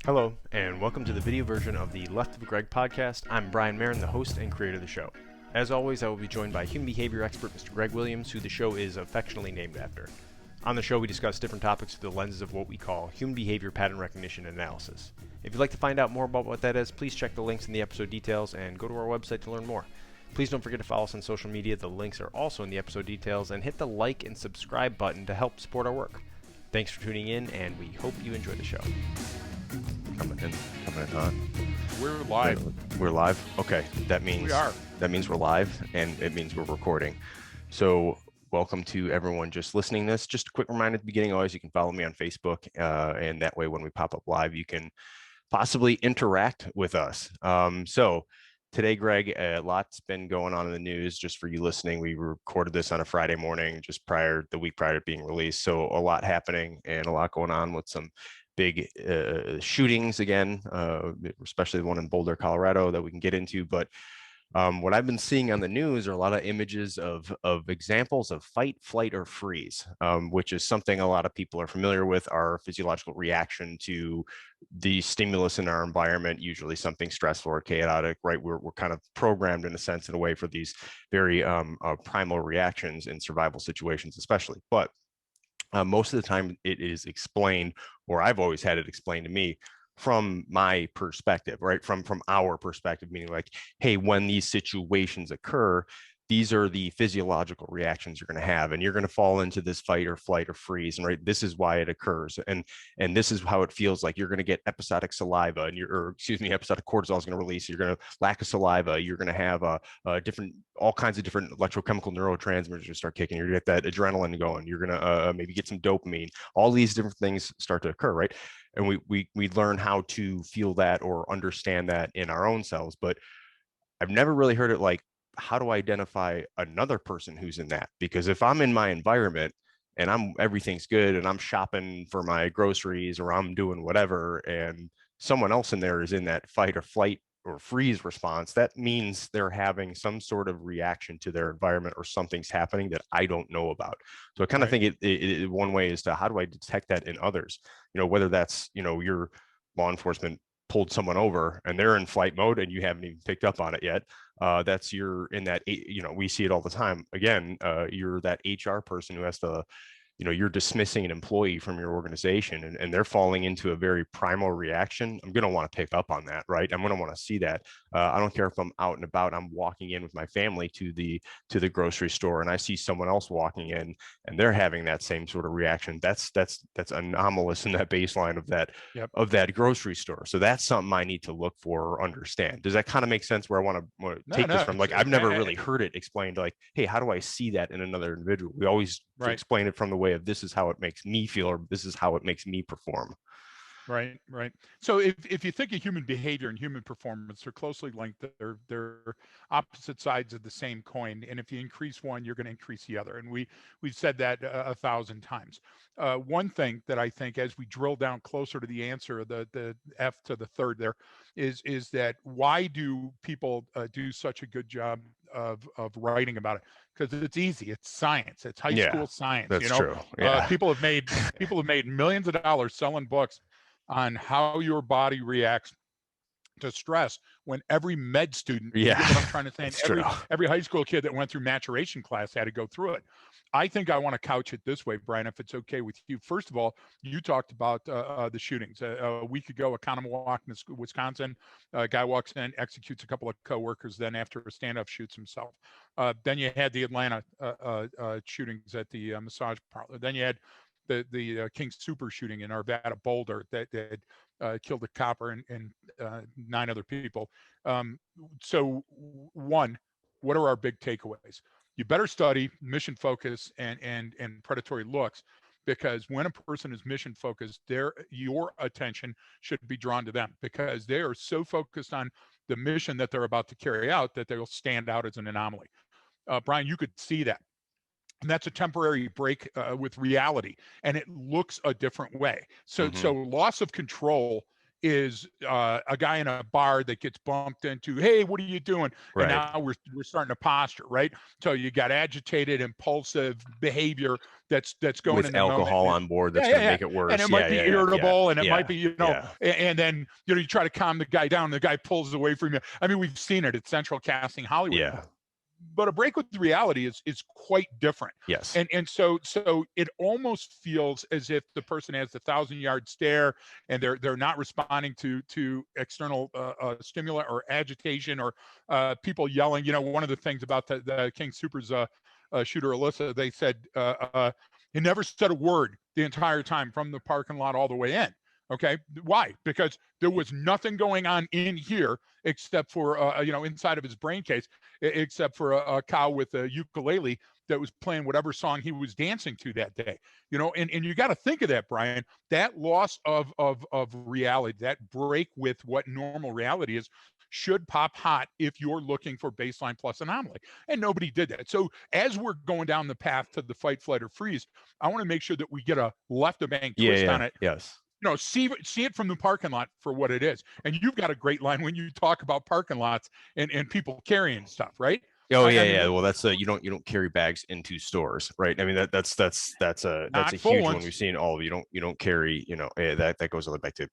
Hello, and welcome to the video version of the Left of Greg podcast. I'm Brian Marin, the host and creator of the show. As always, I will be joined by human behavior expert Mr. Greg Williams, who the show is affectionately named after. On the show, we discuss different topics through the lenses of what we call human behavior pattern recognition and analysis. If you'd like to find out more about what that is, please check the links in the episode details and go to our website to learn more. Please don't forget to follow us on social media. The links are also in the episode details, and hit the like and subscribe button to help support our work. Thanks for tuning in, and we hope you enjoy the show. Coming in hot. We're live. We're live. Okay, that means We are. That means we're live, and it means we're recording. So, welcome to everyone just listening to this. Just a quick reminder at the beginning: always, you can follow me on Facebook, and that way, when we pop up live, you can possibly interact with us. So today, Greg, a lot's been going on in the news. Just for you listening, we recorded this on a Friday morning, just the week prior to being released. So a lot happening and a lot going on with some big shootings again, especially the one in Boulder, Colorado, that we can get into. But what I've been seeing on the news are a lot of images of examples of fight, flight, or freeze, which is something a lot of people are familiar with, our physiological reaction to the stimulus in our environment, usually something stressful or chaotic, right? We're kind of programmed in a sense, in a way, for these very primal reactions in survival situations, especially. But most of the time it is explained, or I've always had it explained to me from my perspective, right? From our perspective, meaning like, hey, when these situations occur, these are the physiological reactions you're going to have, and you're going to fall into this fight or flight or freeze, and right, this is why it occurs, and this is how it feels like. You're going to get episodic saliva, and episodic cortisol is going to release. You're going to lack of saliva. You're going to have all kinds of different electrochemical neurotransmitters to start kicking. You're going to get that adrenaline going. You're going to maybe get some dopamine. All these different things start to occur, right? And we learn how to feel that or understand that in our own selves, but I've never really heard it like, how do I identify another person who's in that? Because if I'm in my environment and everything's good and I'm shopping for my groceries or I'm doing whatever, and someone else in there is in that fight or flight or freeze response, that means they're having some sort of reaction to their environment, or something's happening that I don't know about. So I kind of think it one way is to, how do I detect that in others? Whether that's, your law enforcement pulled someone over and they're in flight mode and you haven't even picked up on it yet. You're in that, we see it all the time. Again, you're that HR person who has to, you're dismissing an employee from your organization, and they're falling into a very primal reaction. I'm going to want to pick up on that, right? I'm going to want to see that. I don't care if I'm out and about, I'm walking in with my family to the grocery store, and I see someone else walking in and they're having that same sort of reaction. That's anomalous in that baseline of that, Yep. of that grocery store. So that's something I need to look for or understand. Does that kind of make sense, where I want to take this from? Like, I've never really heard it explained like, hey, how do I see that in another individual? We always explain it from the way of, this is how it makes me feel, or this is how it makes me perform. Right. So if you think of human behavior and human performance, they're closely linked. They're opposite sides of the same coin. And if you increase one, you're going to increase the other. And we've said that 1,000 times. One thing that I think, as we drill down closer to the answer, the F to the third there, is that why do people do such a good job of writing about it? Because it's easy. It's science. It's high school science. That's true. Yeah. People have made millions of dollars selling books on how your body reacts to stress, when every med student, yeah, you know what I'm trying to say, every high school kid that went through maturation class had to go through it. I think I want to couch it this way, Brian, if it's okay with you. First of all, you talked about the shootings. A week ago, Oconomowoc, Wisconsin, a guy walks in, executes a couple of coworkers, then after a standoff shoots himself. Then you had the Atlanta shootings at the massage parlor. Then you had the King Super shooting in Arvada, Boulder, that killed a copper and 9 other people. So one, what are our big takeaways? You better study mission focus and predatory looks, because when a person is mission focused, your attention should be drawn to them, because they are so focused on the mission that they're about to carry out that they'll stand out as an anomaly. Brian, you could see that. And that's a temporary break with reality, and it looks a different way. So loss of control is a guy in a bar that gets bumped into. Hey, what are you doing? And Right. now we're starting to posture, right? So you got agitated, impulsive behavior that's going With in the moment. alcohol And on board, that's yeah, going yeah, to yeah. make it And worse. it might be irritable, and it might be, Yeah. and then you try to calm the guy down. The guy pulls away from you. I mean, we've seen it at Central Casting Hollywood. Yeah. But a break with reality is quite different. Yes. And so it almost feels as if the person has the 1,000-yard stare, and they're not responding to external stimuli or agitation or people yelling. One of the things about the King Supers shooter Alyssa, they said he never said a word the entire time from the parking lot all the way in. Okay, why? Because there was nothing going on in here except for inside of his brain case, except for a cow with a ukulele that was playing whatever song he was dancing to that day. And you got to think of that, Brian. That loss of reality, that break with what normal reality is, should pop hot if you're looking for baseline plus anomaly. And nobody did that. So as we're going down the path to the fight, flight, or freeze, I want to make sure that we get a left of bank twist on it. Yes. See it from the parking lot for what it is. And you've got a great line when you talk about parking lots and people carrying stuff, right? Oh I yeah. mean, Well, that's you don't carry bags into stores, right? I mean that's a not full huge one ones. we've seen. All of you don't carry, that goes all the way back to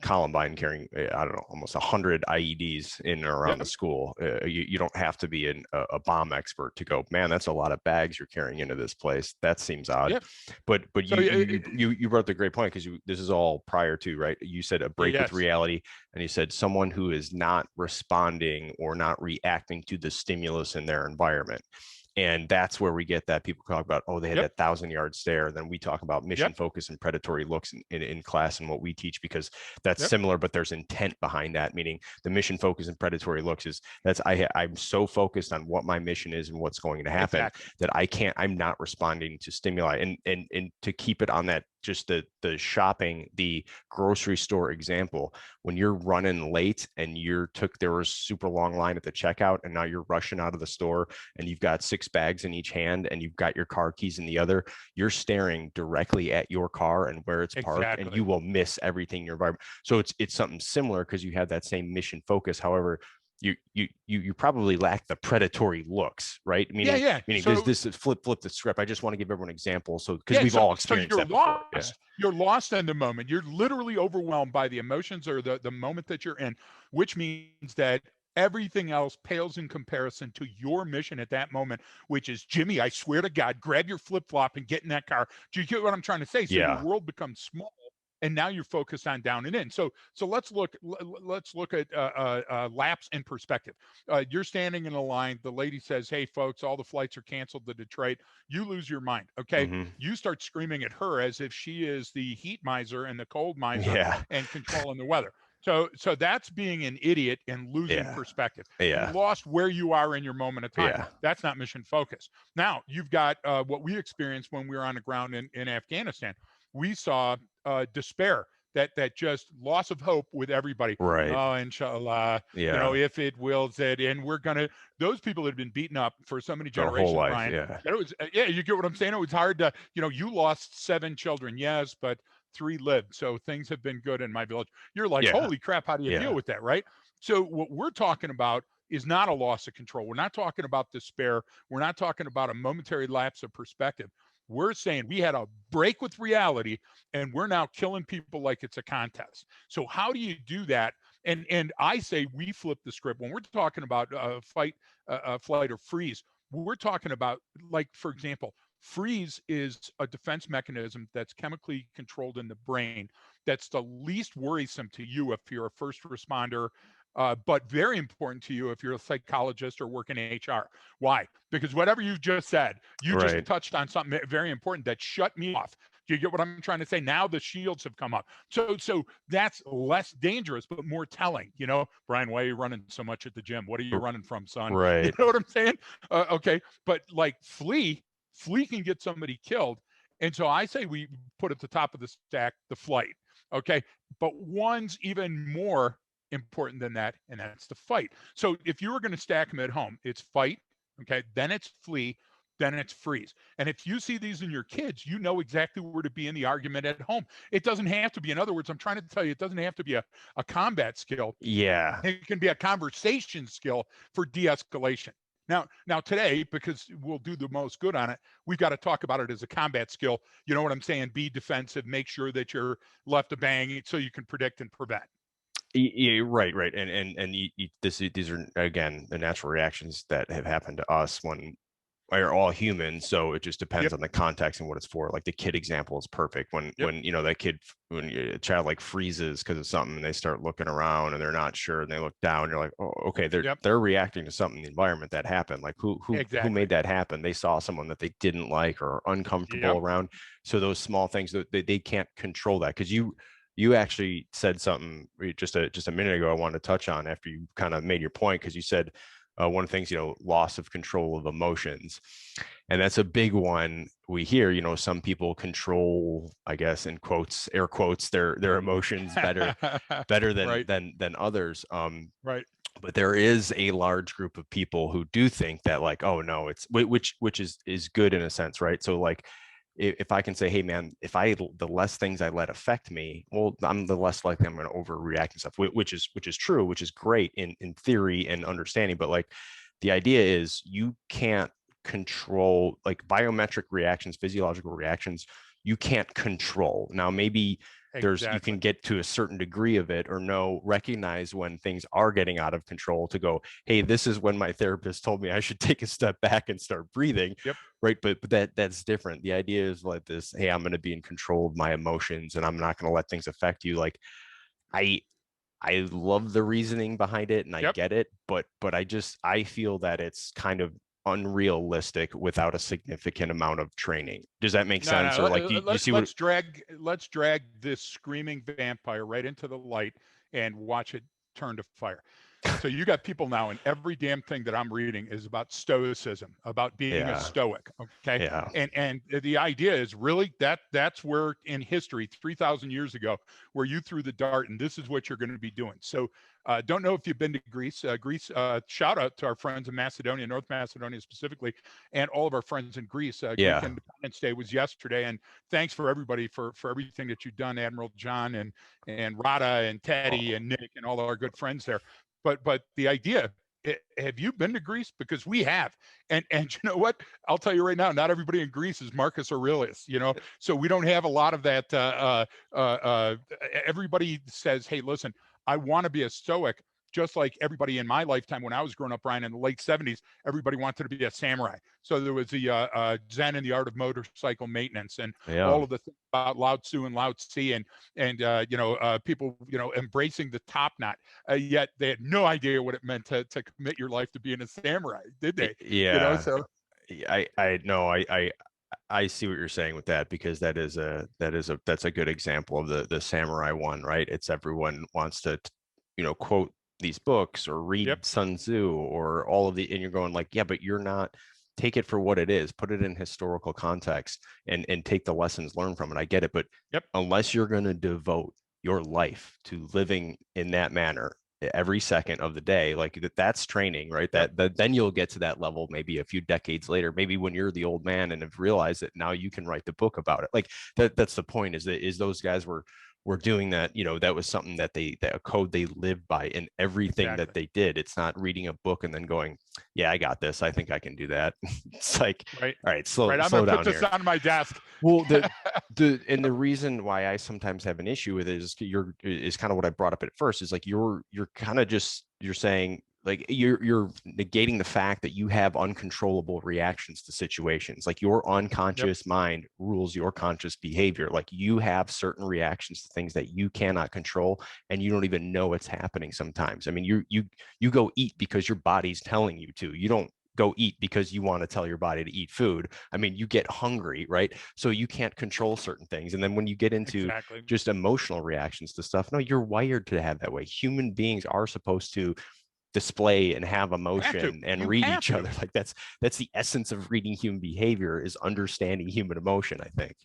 Columbine carrying, I don't know, almost 100 IEDs in or around the school. You don't have to be a bomb expert to go, man, that's a lot of bags you're carrying into this place. That seems odd. Yep. But So, you brought up the great point, because this is all prior to, right? You said a break with reality, and you said someone who is not responding or not reacting to the stimulus in their environment. And that's where we get that people talk about, oh, they had that 1,000-yard stare. Then we talk about mission focus and predatory looks in class and what we teach, because that's similar, but there's intent behind that. Meaning the mission focus and predatory looks I'm so focused on what my mission is and what's going to happen that I'm not responding to stimuli. And to keep it on that, just the shopping, the grocery store example, when you're running late and there was super long line at the checkout, and now you're rushing out of the store and you've got 6 bags in each hand and you've got your car keys in the other, you're staring directly at your car and where it's parked, and you will miss everything in your environment. So it's something similar, because you have that same mission focus. However, you probably lack the predatory looks, right? Meaning so, this is flip the script. I just want to give everyone an example, because we've all experienced that before. You're lost in the moment. You're literally overwhelmed by the emotions or the moment that you're in, which means that everything else pales in comparison to your mission at that moment, which is, Jimmy, I swear to God, grab your flip-flop and get in that car. Do you get what I'm trying to say? So your world becomes small, and now you're focused on down and in. So let's look at laps in perspective. You're standing in a line. The lady says, "Hey, folks, all the flights are canceled to Detroit." You lose your mind. Okay, you start screaming at her as if she is the heat miser and the cold miser and controlling the weather. So that's being an idiot and losing perspective. You lost where you are in your moment of time. That's not mission focus. Now you've got what we experienced when we were on the ground in Afghanistan. We saw despair, that just loss of hope with everybody. Right. Oh, inshallah. If it wills it, and we're gonna. Those people that have been beaten up for so many generations, whole life, Brian. It was you get what I'm saying? It was hard to, you lost 7 children, yes, but 3 lived. So things have been good in my village. You're like, holy crap, how do you deal with that, right? So what we're talking about is not a loss of control. We're not talking about despair. We're not talking about a momentary lapse of perspective. We're saying we had a break with reality, and we're now killing people like it's a contest. So how do you do that? And I say we flip the script. When we're talking about fight, flight, or freeze, we're talking about, like, for example, freeze is a defense mechanism that's chemically controlled in the brain, that's the least worrisome to you if you're a first responder, but very important to you if you're a psychologist or work in HR. Why? Because whatever you just said, you just touched on something very important that shut me off. Do you get what I'm trying to say? Now the shields have come up. So that's less dangerous, but more telling. Brian, why are you running so much at the gym? What are you running from, son? Right. You know what I'm saying? Okay. But like flee can get somebody killed. And so I say we put at the top of the stack the flight. Okay. But one's even more important than that, and that's the fight. So if you were going to stack them at home, it's fight, okay, then it's flee, then it's freeze. And if you see these in your kids, you know exactly where to be in the argument at home. It doesn't have to be, in other words, I'm trying to tell you, it doesn't have to be a combat skill. Yeah. It can be a conversation skill for de-escalation. Now today, because we'll do the most good on it, we've got to talk about it as a combat skill. You know what I'm saying? Be defensive, make sure that you're left to bang so you can predict and prevent. Yeah, right. And these are, again, the natural reactions that have happened to us when we're all human. So it just depends Yep. on the context and what it's for. Like the kid example is perfect. When Yep. that kid, when a child like freezes because of something, and they start looking around and they're not sure, and they look down, you're like, oh, okay, they're reacting to something in the environment that happened. Like who Exactly. made that happen? They saw someone that they didn't like or uncomfortable around. So those small things that they can't control that. Because you actually said something just a minute ago I wanted to touch on after you kind of made your point, because you said one of the things, loss of control of emotions. And that's a big one we hear. Some people control, I guess, in quotes, air quotes, their emotions better Right. than others. Right. But there is a large group of people who do think that, like, oh no, it's which is good in a sense, right? So like, if I can say, hey man, the less things I let affect me, well, I'm the less likely I'm going to overreact and stuff, which is true, which is great in theory and understanding. But like, the idea is you can't control, like, biometric reactions, physiological reactions, you can't control. Now, maybe you can Exactly. get to a certain degree of it, or recognize when things are getting out of control, to go, hey, this is when my therapist told me I should take a step back and start breathing. Yep. Right. But that's different. The idea is like this, hey, I'm going to be in control of my emotions and I'm not going to let things affect you. Like, I love the reasoning behind it and I Yep. get it, but I feel that it's kind of unrealistic without a significant amount of training. Does that make sense? No. Or like, do you see what? Let's drag this screaming vampire right into the light and watch it turn to fire. So you got people now, and every damn thing that I'm reading is about stoicism, about being a Yeah. stoic. Okay. Yeah. And the idea is really that's where in history, 3,000 years ago, where you threw the dart and this is what you're going to be doing. So don't know if you've been to Greece. Shout out to our friends in Macedonia, North Macedonia specifically, and all of our friends in Greece. Greek Yeah. Independence Day was yesterday, and thanks for everybody for everything that you've done, Admiral John and Rada and Teddy and Nick and all our good friends there. But the idea, have you been to Greece? Because we have, and you know what? I'll tell you right now, not everybody in Greece is Marcus Aurelius. So we don't have a lot of that. Everybody says, hey, listen, I want to be a stoic, just like everybody in my lifetime when I was growing up, Brian, in the late 70s, everybody wanted to be a samurai. So there was the Zen and the Art of Motorcycle Maintenance, and all of the things about Lao Tzu and Lao Tzu, and people embracing the top knot. Yet they had no idea what it meant to commit your life to being a samurai, did they? Yeah. So I know, I see what you're saying with that, because that's a good example of the samurai one, right? It's everyone wants to, quote these books or read yep, Sun Tzu or all of the, and you're going like, yeah, but you're not, take it for what it is, put it in historical context and take the lessons learned from it. I get it. But yep, unless you're going to devote your life to living in that manner every second of the day, like that's training, right? yep. That then you'll get to that level maybe a few decades later, maybe when you're the old man and have realized that now you can write the book about it. Like that's the point, is those guys were doing that. That was something that a code they lived by in everything that Exactly. they did. It's not reading a book and then going, yeah, I got this, I think I can do that. It's like, Right. all right, Right. I'm slow gonna put down this here. on my desk. Well, the reason why I sometimes have an issue with it is kind of what I brought up at first, is like you're kind of just, you're saying, like, you're negating the fact that you have uncontrollable reactions to situations. Like, your Yep. unconscious mind rules your conscious behavior. Like, you have certain reactions to things that you cannot control, and you don't even know it's happening sometimes. I mean, you go eat because your body's telling you to. You don't go eat because you want to tell your body to eat food. I mean, you get hungry, right? So you can't control certain things. And then when you get into Exactly. just emotional reactions to stuff, no, you're wired to have that way. Human beings are supposed to display and have You have to. emotion and You read have each to. other. Like, that's the essence of reading human behavior, is understanding human emotion, I think.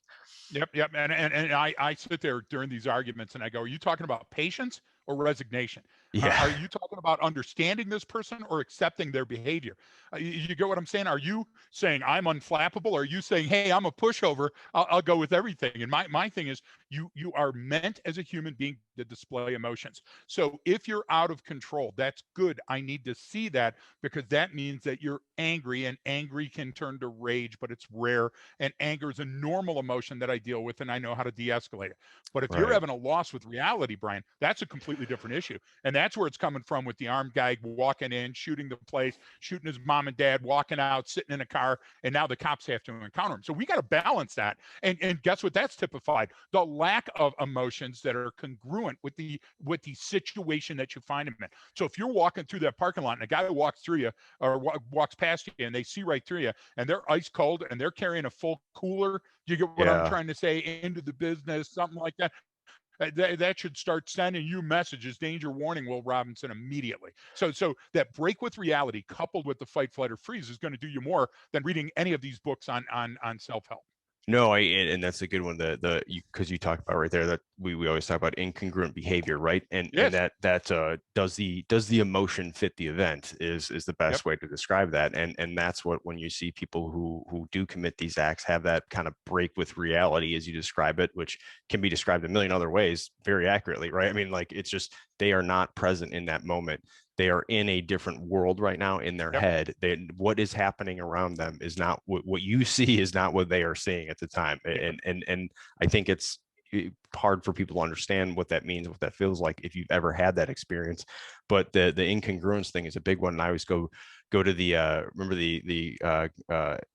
Yep. And I sit there during these arguments and I go, are you talking about patience or resignation? Yeah. Are you talking about understanding this person or accepting their behavior? You get what I'm saying? Are you saying I'm unflappable? Or are you saying, hey, I'm a pushover, I'll go with everything? And my thing is, you are meant as a human being to display emotions. So if you're out of control, that's good. I need to see that, because that means that you're angry, and angry can turn to rage, but it's rare. And anger is a normal emotion that I deal with, and I know how to de-escalate it. But if you're Right. having a loss with reality, Brian, that's a completely different issue. And that's where it's coming from, with the armed guy walking in, shooting the place, shooting his mom and dad, walking out, sitting in a car, and now the cops have to encounter him. So we got to balance that. And guess what that's typified? The lack of emotions that are congruent with the situation that you find them in. So if you're walking through that parking lot and a guy walks through you, or walks past you, and they see right through you, and they're ice cold, and they're carrying a full cooler, you get what I'm Yeah. trying to say, into the business, something like that. That should start sending you messages, danger warning, Will Robinson, immediately. So that break with reality, coupled with the fight, flight, or freeze, is going to do you more than reading any of these books on self-help. No, and that's a good one. Because you talk about right there that we always talk about incongruent behavior, right? And Yes. that does the emotion fit the event is the Yep. best way to describe that. And that's what, when you see people who do commit these acts, have that kind of break with reality, as you describe it, which can be described a million other ways very accurately, right? I mean, like, it's just they are not present in that moment. They are in a different world right now in their Yep. head. What is happening around them is not what you see, is not what they are seeing at the time. Yep. And I think it's hard for people to understand what that means, what that feels like, if you've ever had that experience. But the incongruence thing is a big one. And I always go to the remember the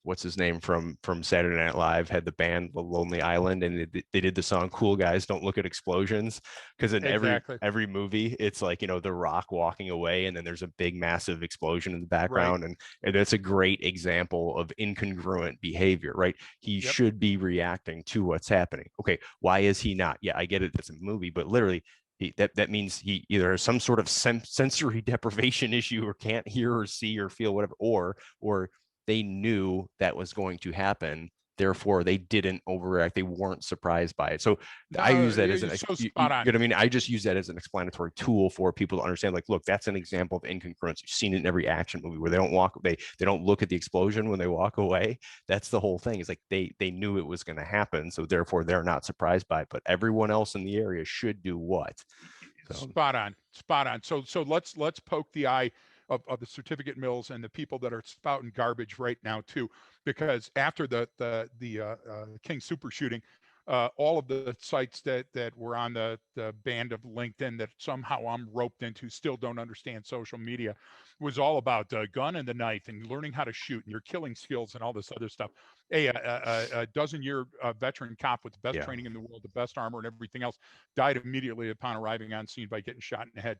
what's his name from Saturday Night Live, had the band The Lonely Island, and they did the song Cool Guys Don't Look at Explosions, because in Exactly. every movie it's like, The Rock walking away, and then there's a big massive explosion in the background. Right. And that's a great example of incongruent behavior, right? He Yep. should be reacting to what's happening. Okay, why is he not? Yeah, I get it, it's a movie, but literally that means he either has some sort of sensory deprivation issue, or can't hear or see or feel whatever, or they knew that was going to happen, therefore they didn't overreact, they weren't surprised by it. So I No, use that as you're an so you spot get on. what I mean. I just use that as an explanatory tool for people to understand, like, look, that's an example of incongruence. You've seen it in every action movie where they don't look at the explosion when they walk away. That's the whole thing. It's like they knew it was going to happen, so therefore they're not surprised by it, but everyone else in the area should do what. So Spot on. Spot on. So let's poke the eye of the certificate mills and the people that are spouting garbage right now too, because after the King Super shooting, all of the sites that were on the band of LinkedIn that somehow I'm roped into still don't understand social media, was all about gun and the knife and learning how to shoot and your killing skills and all this other stuff. A dozen-year veteran cop with the best yeah. training in the world, the best armor and everything else, died immediately upon arriving on scene by getting shot in the head.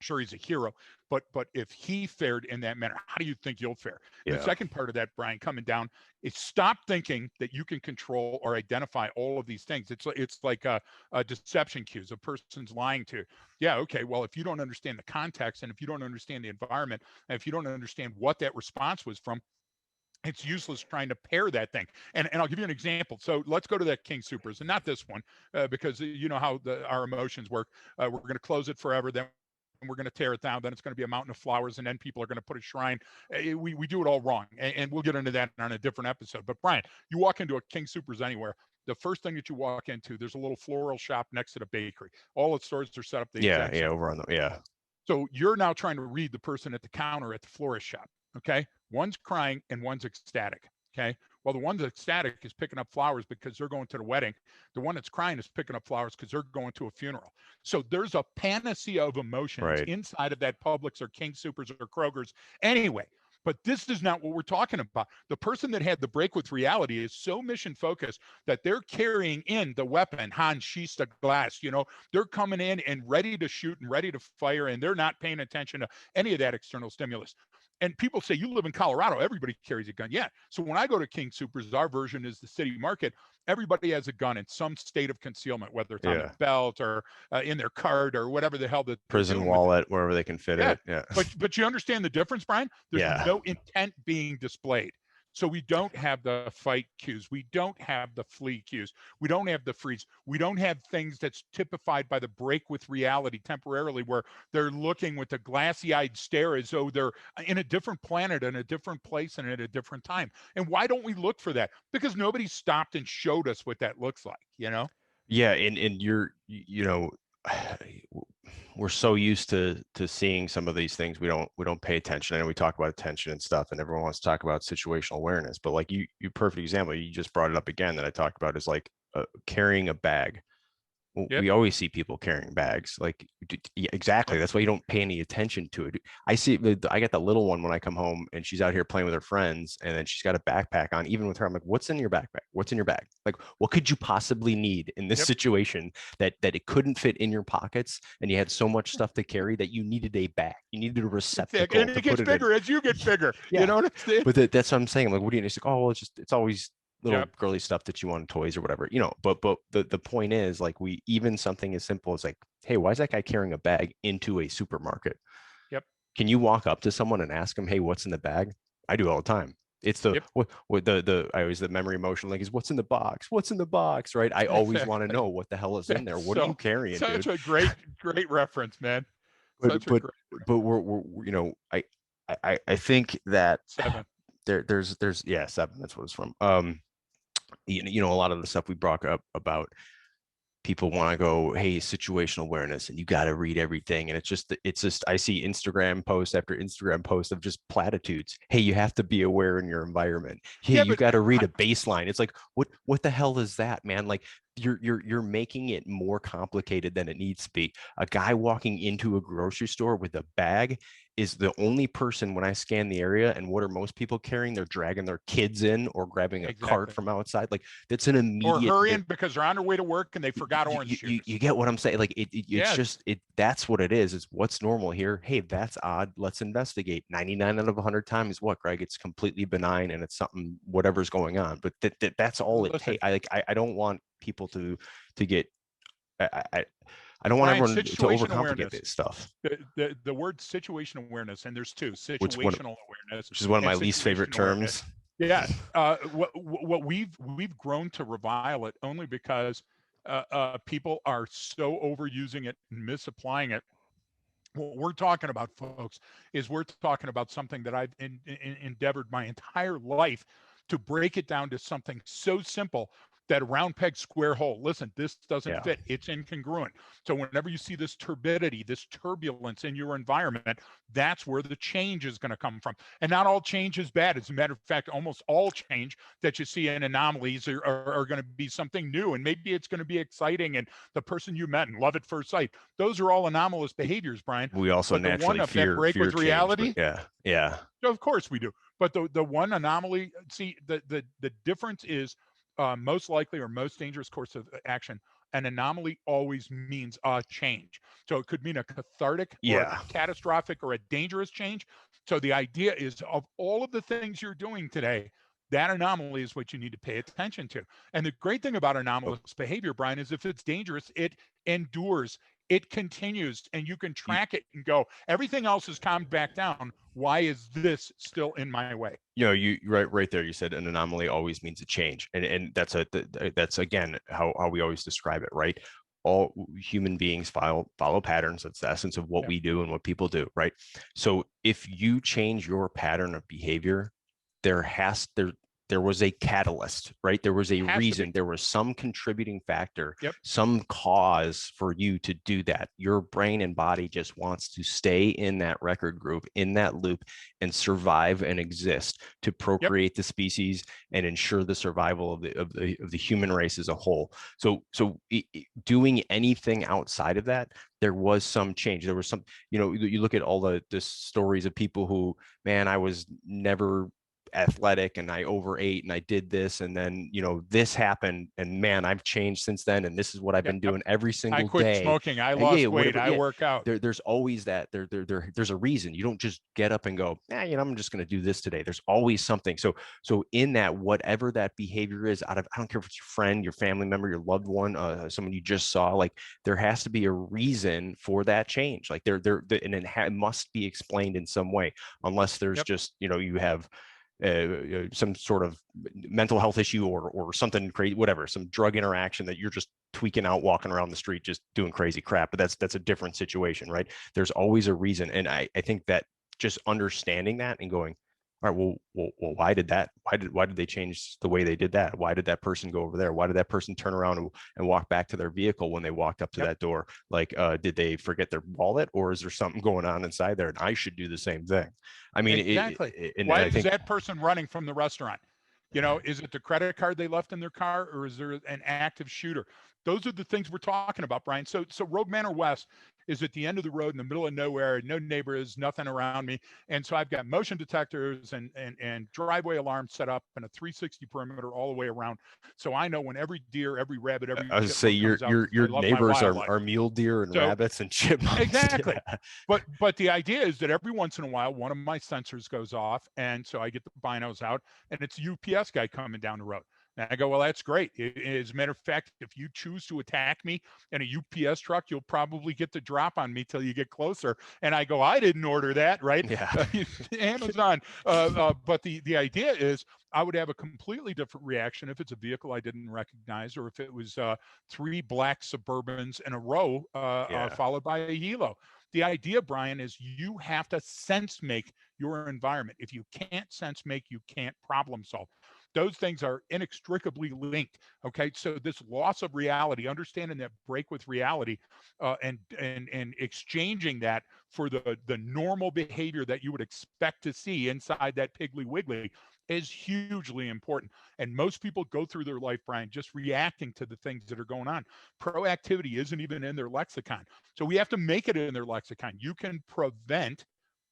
Sure, he's a hero, but if he fared in that manner, how do you think you'll fare? And the Yeah. second part of that, Brian, coming down, is stop thinking that you can control or identify all of these things. It's like a deception cues. A person's lying to you. Yeah, okay. Well, if you don't understand the context, and if you don't understand the environment, and if you don't understand what that response was from, it's useless trying to pair that thing. And I'll give you an example. So let's go to that King Supers, and not this one, because you know how our emotions work. We're going to close it forever, then we're going to tear it down, then it's going to be a mountain of flowers, and then people are going to put a shrine. We do it all wrong, and we'll get into that on a different episode. But Brian, you walk into a King Supers anywhere, the first thing that you walk into, there's a little floral shop next to the bakery. All the stores are set up the exact same. Over on the So you're now trying to read the person at the counter at the florist shop. Okay. One's crying and one's ecstatic. Okay. Well, the one that's ecstatic is picking up flowers because they're going to the wedding. The one that's crying is picking up flowers because they're going to a funeral. So there's a panacea of emotions Right. inside of that Publix or King Supers or Kroger's anyway. But this is not what we're talking about. The person that had the break with reality is so mission focused that they're carrying in the weapon, Hans Schista glass. They're coming in and ready to shoot and ready to fire, and they're not paying attention to any of that external stimulus. And people say, you live in Colorado, everybody carries a gun. Yeah. So when I go to King Supers, our version is the city market. Everybody has a gun in some state of concealment, whether it's on their belt or in their card or whatever the hell that they're prison doing with it. wallet, wherever they can fit Yeah. it. Yeah. But you understand the difference, Brian? There's no intent being displayed. So we don't have the fight cues. We don't have the flee cues. We don't have the freeze. We don't have things that's typified by the break with reality temporarily, where they're looking with a glassy-eyed stare as though they're in a different planet, in a different place, and at a different time. And why don't we look for that? Because nobody stopped and showed us what that looks like, you know? Yeah, and we're so used to seeing some of these things, we don't pay attention. And we talk about attention and stuff, and everyone wants to talk about situational awareness. But like you perfect example, you just brought it up again that I talked about is like carrying a bag. Yep. We always see people carrying bags. Like, yeah, exactly. Yep. That's why you don't pay any attention to it. I see. I get the little one when I come home, and she's out here playing with her friends, and then she's got a backpack on. Even with her, I'm like, "What's in your backpack? What's in your bag? Like, what could you possibly need in this Yep. situation that it couldn't fit in your pockets, and you had so much stuff to carry that you needed a bag, you needed a receptacle And to it gets put it in." bigger as you get bigger. Yeah, You know what I'm saying? but that's what I'm saying. I'm like, what do you need? It's like, oh, well, it's always little Yep. girly stuff that you want, toys or whatever, but the point is, like, we even something as simple as like, hey, why is that guy carrying a bag into a supermarket? Yep. Can you walk up to someone and ask them, hey, what's in the bag? I do all the time. It's the Yep. what the I always, the memory emotion link is, what's in the box, what's in the box, right? I always want to Exactly. know what the hell is in there. That's What are you so carrying, such dude? a great reference, man. but Such a but great but we're I think that seven. there's yeah, seven, that's what it's from. A lot of the stuff we brought up about people want to go, hey, situational awareness, and you got to read everything. And it's just, I see Instagram post after Instagram post of just platitudes. Hey, you have to be aware in your environment. Hey, Yeah, you but got to read a baseline. It's like, what the hell is that, man? Like, you're making it more complicated than it needs to be. A guy walking into a grocery store with a bag is the only person, when I scan the area, and what are most people carrying? They're dragging their kids in or grabbing a cart exactly. from outside. Like, that's an Or immediate, hurrying because they're on their way to work and they forgot orange you shoes. get what I'm saying? Like, it's Yes. just, that's what it is. It's what's normal here. Hey, that's odd. Let's investigate. 99 out of 100 times, what, Greg? It's completely benign, and it's something, whatever's going on. But that's all it Listen, takes. I don't want people to get, I I don't want Brian, everyone to situation overcomplicate awareness. this stuff. The word situation awareness, and there's two: Which one, situational awareness which is one of and my least favorite situation awareness. terms. Yeah, what we've grown to revile it only because people are so overusing it and misapplying it. What we're talking about, folks, is we're talking about something that I've endeavored my entire life to break it down to something so simple that a round peg square hole. Listen, this doesn't Yeah. fit. It's incongruent. So whenever you see this turbidity, this turbulence in your environment, that's where the change is going to come from. And not all change is bad. As a matter of fact, almost all change that you see in anomalies are going to be something new. And maybe it's going to be exciting. And the person you met and love at first sight, those are all anomalous behaviors, Brian. We also But the one naturally of that break fear with change, but reality, yeah. of course we do. But the one anomaly, see, the difference is most likely or most dangerous course of action. An anomaly always means a change. So it could mean a cathartic or a Yeah. catastrophic or a dangerous change. So the idea is, of all of the things you're doing today, that anomaly is what you need to pay attention to. And the great thing about Oh, anomalous behavior, Brian, is if it's dangerous, it endures, it continues, and you can you, track it and go, everything else has calmed back down. Why is this still in my way? you right there, you said an anomaly always means a change, and that's again how we always describe it, right? All human beings follow patterns. That's the essence of what Yeah. we do and what people do, right? So if you change your pattern of behavior, there was a catalyst, right? There was a Has to reason, be. there was some contributing factor, Yep. some cause for you to do that. Your brain and body just wants to stay in that record group, in that loop, and survive and exist to Yep. procreate the species and ensure the survival of the human race as a whole. So doing anything outside of that, there was some change. There was some, you look at all the stories of people who, man, I was never athletic and I overate and I did this, and then this happened, and man, I've changed since then, and this is what I've been Yep. doing every I single quit day. smoking. I Yeah, lost weight. whatever. I Yeah, work out. there's always that. There's a reason. You don't just get up and go, I'm just going to do this today. There's always something. So in that, whatever that behavior is, I don't care if it's your friend, your family member, your loved one, someone you just saw, like, there has to be a reason for that change. Like, and it must be explained in some way, unless there's Yep. just, you have some sort of mental health issue or something crazy, whatever, some drug interaction that you're just tweaking out, walking around the street, just doing crazy crap. But that's a different situation, right? There's always a reason. And I think that just understanding that and going, all right, well, why did they change the way they did that? Why did that person go over there? Why did that person turn around and walk back to their vehicle when they walked up to that door? Like, did they forget their wallet, or is there something going on inside there? And I should do the same thing. I mean, exactly. And why I is think that person running from the restaurant? Is it the credit card they left in their car, or is there an active shooter? Those are the things we're talking about, Brian. So Rogue Manor West is at the end of the road in the middle of nowhere, no neighbors, nothing around me. And so I've got motion detectors and driveway alarms set up and a 360 perimeter all the way around. So I know when every deer, every rabbit, every I would say your neighbors are mule deer and rabbits and chipmunks. Exactly. Yeah. But the idea is that every once in a while, one of my sensors goes off. And so I get the binos out and it's a UPS guy coming down the road. And I go, well, that's great. As a matter of fact, if you choose to attack me in a UPS truck, you'll probably get the drop on me till you get closer. And I go, I didn't order that, right? Yeah. Amazon. But the idea is I would have a completely different reaction if it's a vehicle I didn't recognize, or if it was 3 black Suburbans in a row, followed by a Hilo. The idea, Brian, is you have to sense make your environment. If you can't sense make, you can't problem solve. Those things are inextricably linked. Okay, so this loss of reality, understanding that break with reality, and exchanging that for the normal behavior that you would expect to see inside that Piggly Wiggly is hugely important. And most people go through their life, Brian, just reacting to the things that are going on. Proactivity isn't even in their lexicon. So we have to make it in their lexicon. You can prevent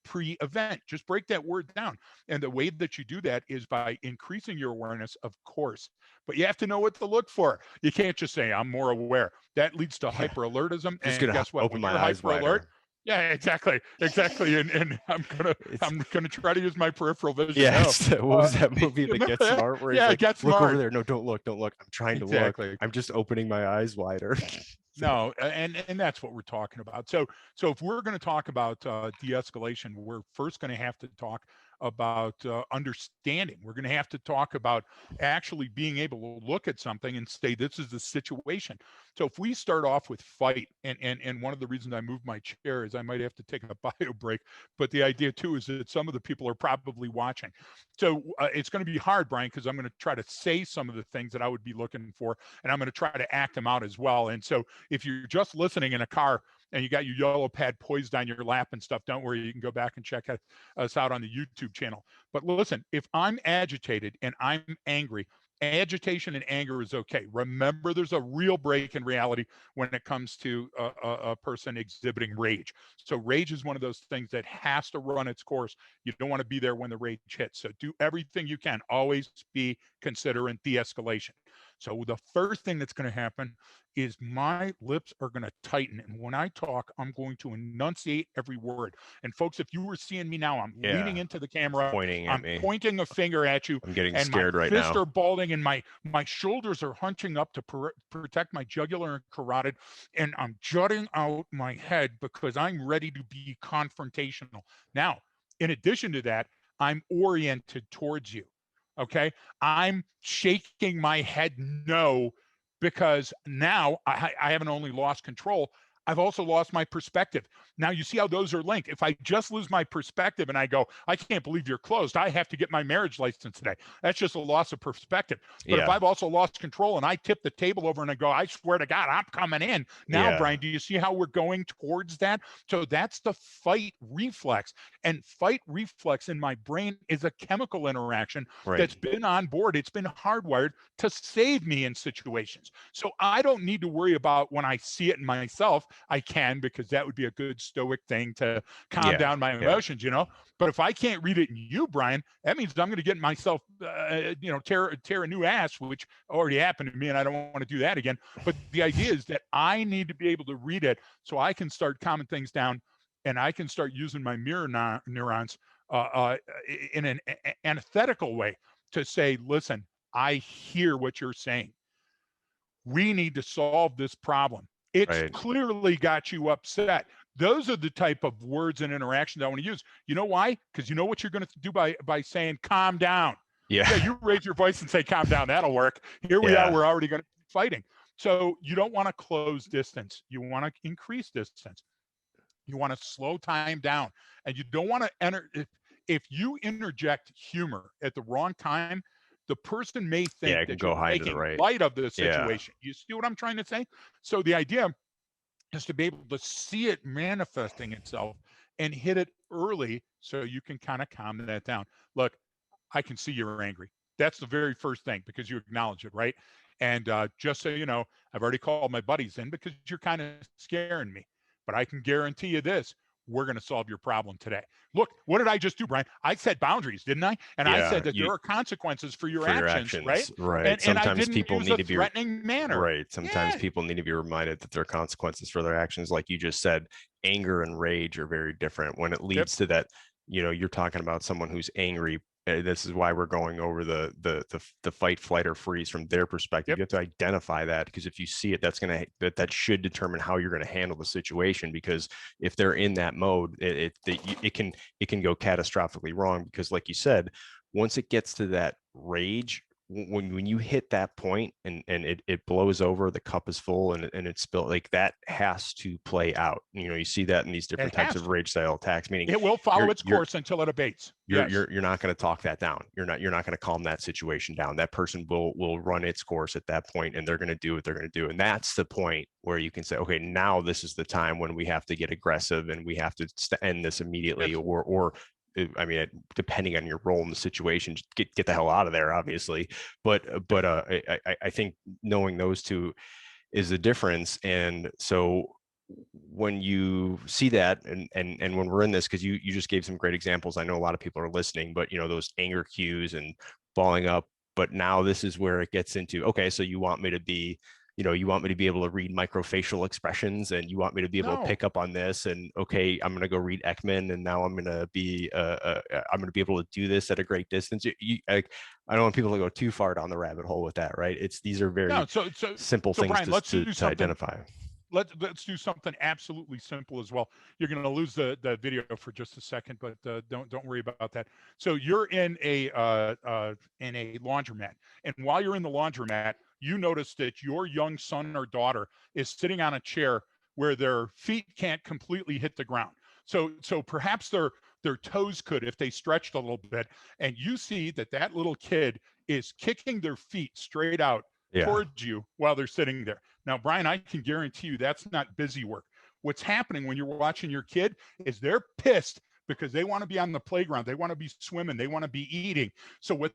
pre-event. Just break that word down. And the way that you do that is by increasing your awareness, of course. But you have to know what to look for. You can't just say, I'm more aware. That leads to hyper-alertism. And guess what? Open my eyes wider. Yeah, exactly. And I'm gonna try to use my peripheral vision. Yes. What was that movie, The Get Smart? Where he's like, Get Smart. Look over there. No, don't look. I'm trying to look. I'm just opening my eyes wider. No, and that's what we're talking about. So if we're going to talk about de-escalation, we're first going to have to talk about understanding. We're going to have to talk about actually being able to look at something and say, this is the situation. So if we start off with fight, and one of the reasons I moved my chair is I might have to take a bio break, but the idea too is that some of the people are probably watching. So it's going to be hard, Brian, because I'm going to try to say some of the things that I would be looking for, and I'm going to try to act them out as well. And so if you're just listening in a car and you got your yellow pad poised on your lap and stuff, don't worry, you can go back and check us out on the YouTube channel. But listen, if I'm agitated and I'm angry, agitation and anger is okay. Remember, there's a real break in reality when it comes to a person exhibiting rage. So rage is one of those things that has to run its course. You don't want to be there when the rage hits. So do everything you can. Always be considering de-escalation. So the first thing that's going to happen is my lips are going to tighten. And when I talk, I'm going to enunciate every word. And folks, if you were seeing me now, I'm leaning into the camera. I'm pointing a finger at you. I'm getting scared right now. My fists are balding and my shoulders are hunching up to protect my jugular and carotid. And I'm jutting out my head because I'm ready to be confrontational. Now, in addition to that, I'm oriented towards you. Okay. I'm shaking my head no, because now I haven't only lost control, I've also lost my perspective. Now you see how those are linked. If I just lose my perspective and I go, I can't believe you're closed, I have to get my marriage license today, that's just a loss of perspective. But if I've also lost control and I tip the table over and I go, I swear to God, I'm coming in. Now, Brian, do you see how we're going towards that? So that's the fight reflex. And fight reflex in my brain is a chemical interaction that's been on board. It's been hardwired to save me in situations. So I don't need to worry about when I see it in myself. I can, because that would be a good stoic thing to calm down my emotions, But if I can't read it in you, Brian, that means I'm going to get myself, tear a new ass, which already happened to me, and I don't want to do that again. But the idea is that I need to be able to read it so I can start calming things down, and I can start using my mirror neurons in an antithetical way to say, listen, I hear what you're saying. We need to solve this problem. It's clearly got you upset. Those are the type of words and interactions I want to use. You know why? Because you know what you're going to do by saying calm down. Yeah, you raise your voice and say calm down. That'll work. Here we are. We're already going to be fighting. So you don't want to close distance. You want to increase distance. You want to slow time down, and you don't want to enter. If you interject humor at the wrong time, the person may think that you're making light of the situation. You see what I'm trying to say? So the idea is to be able to see it manifesting itself and hit it early so you can kind of calm that down. Look, I can see you're angry. That's the very first thing because you acknowledge it, right? And just so you know, I've already called my buddies in because you're kind of scaring me. But I can guarantee you this, we're going to solve your problem today. Look, what did I just do, Brian? I set boundaries, didn't I? And I said that there are consequences for your actions, right? Right. And sometimes I didn't people use need a to be threatening manner. Right. Sometimes people need to be reminded that there are consequences for their actions. Like you just said, anger and rage are very different. When it leads to that, you're talking about someone who's angry. This is why we're going over the fight, flight, or freeze from their perspective. You have to identify that, because if you see it, that should determine how you're going to handle the situation. Because if they're in that mode, it can go catastrophically wrong. Because like you said, once it gets to that rage, when you hit that point and it blows over, the cup is full and it's spilled, like that has to play out. You see that in these different types of rage style attacks, meaning it will follow its course until it abates. You're not going to talk that down. You're not going to calm that situation down. That person will run its course at that point, and they're going to do what they're going to do. And that's the point where you can say, okay, now this is the time when we have to get aggressive and we have to end this immediately, or I mean, depending on your role in the situation, get the hell out of there, obviously. But I think knowing those two is the difference. And so when you see that, and when we're in this, because you just gave some great examples, I know a lot of people are listening, but those anger cues and balling up. But now this is where it gets into, okay, so you want me to be able to read microfacial expressions, and you want me to be able to pick up on this, and okay, I'm going to go read Ekman, and now I'm going to be able to do this at a great distance. I don't want people to go too far down the rabbit hole with that, right? These are very simple things, Brian, to identify. Let's do something absolutely simple as well. You're going to lose the video for just a second, but don't worry about that. So you're in a laundromat, and while you're in the laundromat, you notice that your young son or daughter is sitting on a chair where their feet can't completely hit the ground. So perhaps their toes could if they stretched a little bit, and you see that little kid is kicking their feet straight out towards you while they're sitting there. Now, Brian, I can guarantee you that's not busy work. What's happening when you're watching your kid is they're pissed because they want to be on the playground. They want to be swimming. They want to be eating. So what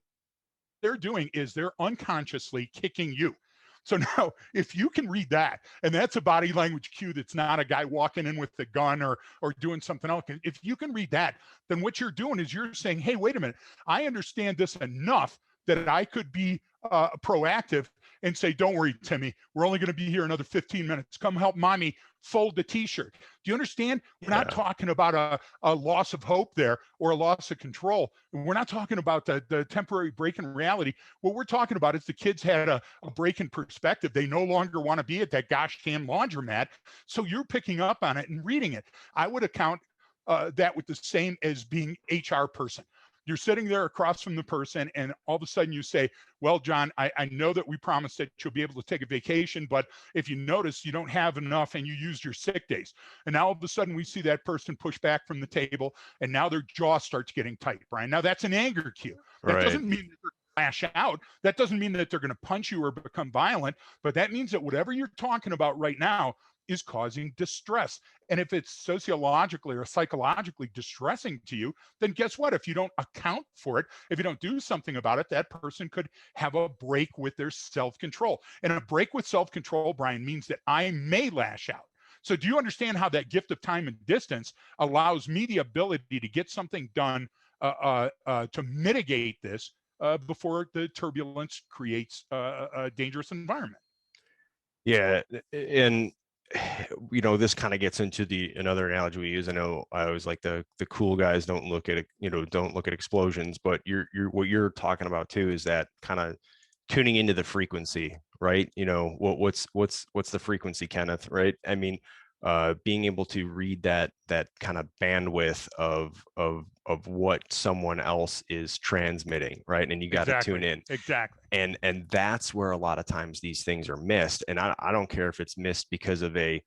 they're doing is they're unconsciously kicking you. So now, if you can read that, and that's a body language cue that's not a guy walking in with the gun or doing something else. If you can read that, then what you're doing is you're saying, hey, wait a minute, I understand this enough that I could be proactive and say, don't worry, Timmy, we're only going to be here another 15 minutes. Come help mommy fold the t-shirt. Do you understand? We're not talking about a loss of hope there or a loss of control. We're not talking about the temporary break in reality. What we're talking about is the kids had a break in perspective. They no longer want to be at that gosh damn laundromat. So you're picking up on it and reading it. I would account that with the same as being HR person. You're sitting there across from the person, and all of a sudden you say, well, John, I know that we promised that you'll be able to take a vacation, but if you notice, you don't have enough and you used your sick days. And now all of a sudden we see that person push back from the table, and now their jaw starts getting tight, Brian. Now that's an anger cue. That doesn't mean that they're lash out. That doesn't mean that they're going to punch you or become violent, but that means that whatever you're talking about right now is causing distress. And if it's sociologically or psychologically distressing to you, then guess what? If you don't account for it, if you don't do something about it, that person could have a break with their self-control. And a break with self-control, Brian, means that I may lash out. So do you understand how that gift of time and distance allows me the ability to get something done to mitigate this before the turbulence creates a dangerous environment? Yeah. And this kind of gets into another analogy we use. I know I always like the cool guys don't look at explosions, but what you're talking about too is that kind of tuning into the frequency, right? What's the frequency, Kenneth, right? I mean, being able to read that kind of bandwidth of what someone else is transmitting, right? And you got to tune in. Exactly. And that's where a lot of times these things are missed. And I don't care if it's missed because of a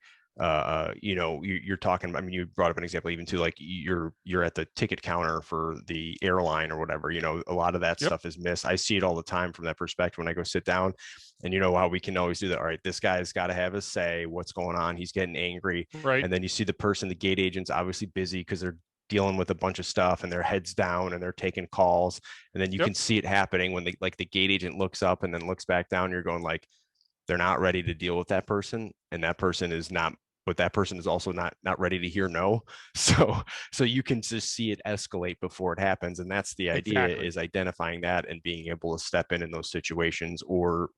you're talking, I mean, you brought up an example even too, like you're at the ticket counter for the airline or whatever, a lot of that stuff is missed. I see it all the time from that perspective when I go sit down, and you know how we can always do that. All right, this guy's got to have his say, what's going on? He's getting angry. Right. And then you see the person, the gate agent's obviously busy because they're dealing with a bunch of stuff and their heads down and they're taking calls. And then you can see it happening when the gate agent looks up and then looks back down. You're going like, they're not ready to deal with that person, and that person is not, but that person is also not ready to hear no. So you can just see it escalate before it happens. And that's the idea, is identifying that and being able to step in those situations, or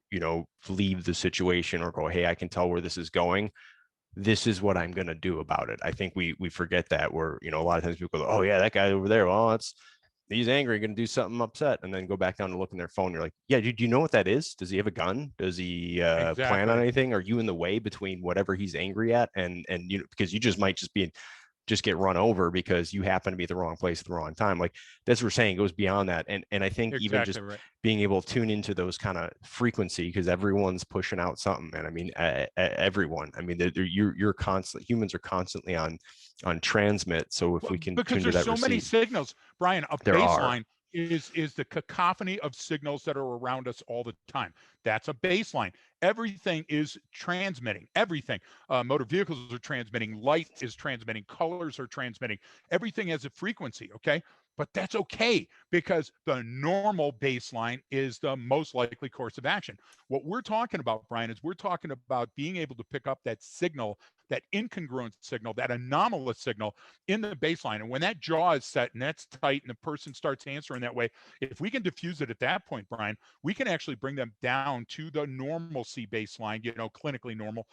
leave the situation, or go, hey, I can tell where this is going. This is what I'm going to do about it. I think we forget that, where a lot of times people go, oh yeah, that guy over there, well, he's angry, going to do something upset, and then go back down to look in their phone. You're like, yeah, do you know what that is? Does he have a gun? Does he plan on anything? Are you in the way between whatever he's angry at and because you just might just get run over because you happen to be at the wrong place at the wrong time. Like that's what we're saying, it goes beyond that. And I think even just being able to tune into those kind of frequency, because everyone's pushing out something. And I mean, everyone, I mean, you're constantly, humans are constantly on transmit. So if we can, because there's so many signals, Brian, a baseline is the cacophony of signals that are around us all the time. That's a baseline. Everything is transmitting. Everything. Motor vehicles are transmitting. Light is transmitting. Colors are transmitting. Everything has a frequency. Okay. But that's okay, because the normal baseline is the most likely course of action. What we're talking about, Brian, is we're talking about being able to pick up that signal, that incongruent signal, that anomalous signal in the baseline. And when that jaw is set and that's tight and the person starts answering that way, if we can diffuse it at that point, Brian, we can actually bring them down to the normalcy baseline, clinically normal,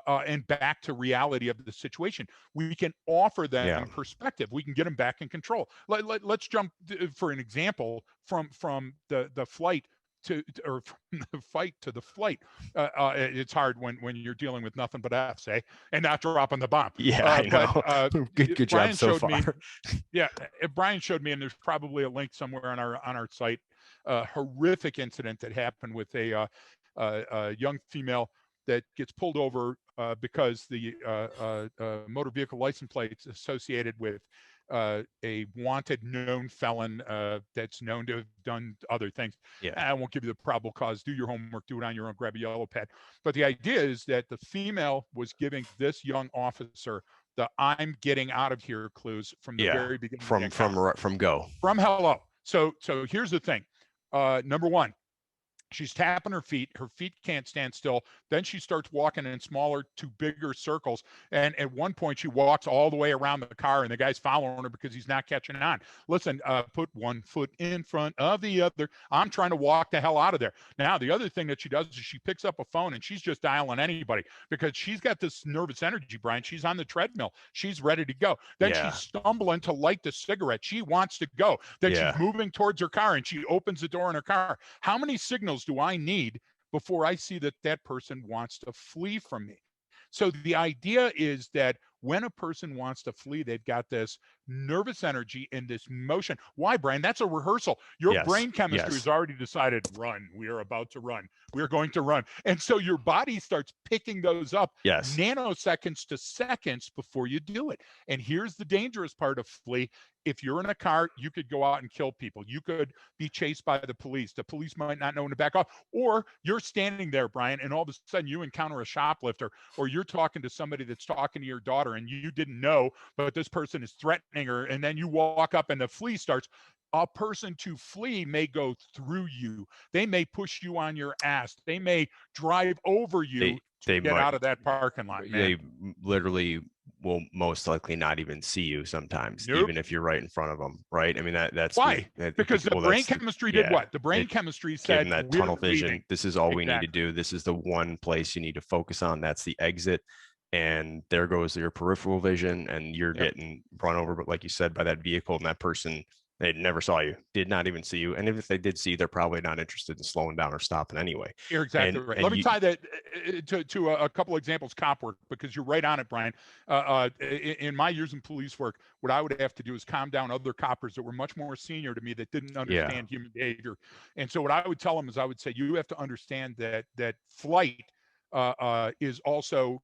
and back to reality of the situation. We can offer them perspective. We can get them back in control. Let's jump for an example from the flight or from the fight to the flight. It's hard when you're dealing with nothing but F's, and not dropping the bomb. Yeah, I know. But, good job so far. Brian showed me, and there's probably a link somewhere on our site, a horrific incident that happened with a young female that gets pulled over because the motor vehicle license plates associated with a wanted known felon that's known to have done other things. I won't give you the probable cause. Do your homework, do it on your own, grab a yellow pad. But the idea is that the female was giving this young officer the "I'm getting out of here" clues from the very beginning. From go. From hello. So here's the thing. Number one, she's tapping her feet. Her feet can't stand still. Then she starts walking in smaller to bigger circles. And at one point, she walks all the way around the car, and the guy's following her because he's not catching on. Listen, put one foot in front of the other. I'm trying to walk the hell out of there. Now, the other thing that she does is she picks up a phone, and she's just dialing anybody because she's got this nervous energy, Brian. She's on the treadmill. She's ready to go. Then she's stumbling to light the cigarette. She wants to go. Then she's moving towards her car, and she opens the door in her car. How many signals do I need before I see that person wants to flee from me? So the idea is that when a person wants to flee, they've got this nervous energy and this motion. Why, Brian? That's a rehearsal. Your brain chemistry has already decided, run. We are about to run. We're going to run. And so your body starts picking those up nanoseconds to seconds before you do it. And here's the dangerous part of flee. If you're in a car, you could go out and kill people. You could be chased by the police. The police might not know when to back off. Or you're standing there, Brian, and all of a sudden you encounter a shoplifter, or you're talking to somebody that's talking to your daughter and you didn't know, but this person is threatening her. And then you walk up and the flee starts. A person to flee may go through you. They may push you on your ass. They may drive over you to get out of that parking lot. Man. They literally will most likely not even see you sometimes, even if you're right in front of them, right? I mean, that's why. Because the brain chemistry did what? The brain chemistry said, given that tunnel vision, this is all we need to do. This is the one place you need to focus on. That's the exit. And there goes your peripheral vision, and you're getting run over, but like you said, by that vehicle, and that person They never saw you, did not even see you. And if they did see you, they're probably not interested in slowing down or stopping anyway. You're exactly right. And Let me you, tie that to a couple examples, cop work, because you're right on it, Brian. In my years in police work, what I would have to do is calm down other coppers that were much more senior to me that didn't yeah, understand human behavior. And so what I would tell them is I would say, you have to understand that flight is also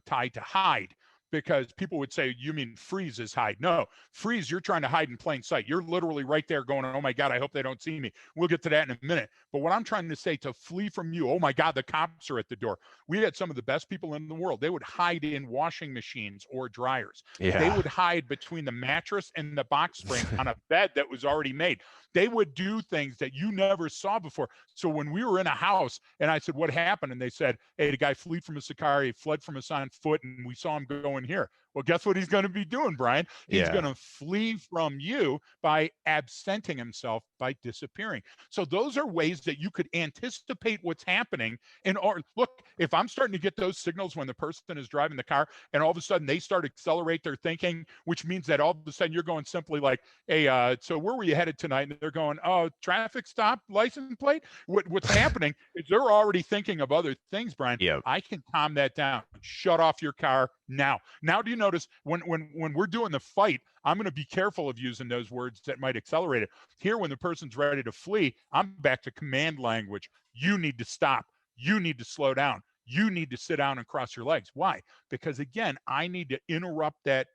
tied to hide. Because people would say, you mean freeze is hide? No, freeze, you're trying to hide in plain sight. You're literally right there going, oh my God, I hope they don't see me. We'll get to that in a minute. But what I'm trying to say, to flee from you, oh my God, the cops are at the door. We had some of the best people in the world. They would hide in washing machines or dryers. They yeah, would hide between the mattress and the box spring on a bed that was already made. They would do things that you never saw before. So when we were in a house and I said, what happened? And they said, hey, the guy fled from a Sicarii, he fled from us on foot, and we saw him go in here. Well, guess what he's going to be doing, Brian? He's yeah, going to flee from you by absenting himself, by disappearing. So those are ways that you could anticipate what's happening. And or look, if I'm starting to get those signals when the person is driving the car and all of a sudden they start to accelerate their thinking, which means that all of a sudden you're going simply like, hey, so where were you headed tonight? And they're going, oh, traffic stop, license plate. What's happening is they're already thinking of other things, Brian. yeah, I can calm that down. Shut off your car now. Now, do you notice when we're doing the fight, I'm going to be careful of using those words that might accelerate it. Here, when the person's ready to flee, I'm back to command language. You need to stop. You need to slow down. You need to sit down and cross your legs. Why? Because again, I need to interrupt that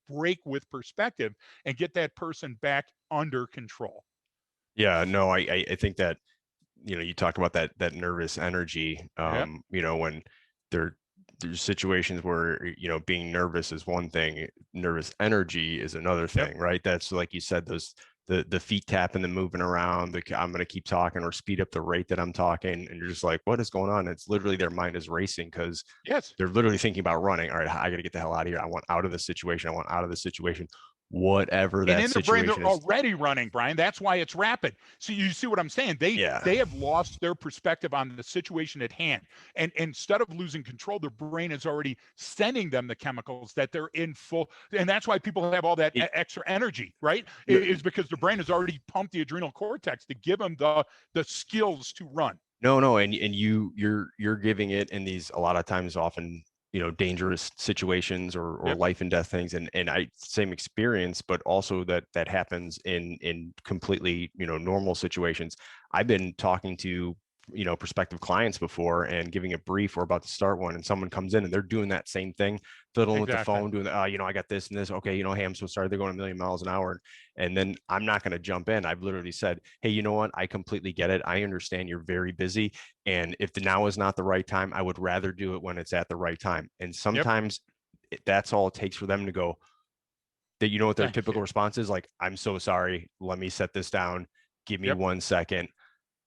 break with perspective and get that person back under control. yeah. No, I think that, you talk about that nervous energy, Yep. when there there's situations where, being nervous is one thing, nervous energy is another Yep. thing, right? That's like you said, those the feet tapping and moving around, I'm going to keep talking or speed up the rate that I'm talking. And you're just like, what is going on? It's literally their mind is racing because Yes. they're literally thinking about running. All right, I got to get the hell out of here. I want out of this situation. I want out of this situation, whatever And that in their brain, situation they're is. already running, Brian. That's why it's rapid. So you see what I'm saying? Yeah. They have lost their perspective on the situation at hand. And instead of losing control, their brain is already sending them the chemicals that they're in full. And that's why people have all that It, extra energy, right? no, Is because their brain has already pumped the adrenal cortex to give them the skills to run. no, and you're giving it in these a lot of times often, dangerous situations or Yep. life and death things, and I same experience, but also that happens in completely, normal situations. I've been talking to, prospective clients before and giving a brief. We're about to start one, and someone comes in and they're doing that same thing, fiddling with the Exactly. phone, doing, I got this and this. Okay, hey, I'm so sorry. They're going a million miles an hour. And then I'm not going to jump in. I've literally said, hey, you know what? I completely get it. I understand you're very busy. And if the now is not the right time, I would rather do it when it's at the right time. And Yep. sometimes that's all it takes for them to go, that, what their Thank typical you. response is, like, I'm so sorry. Let me set this down. Give me Yep. 1 second.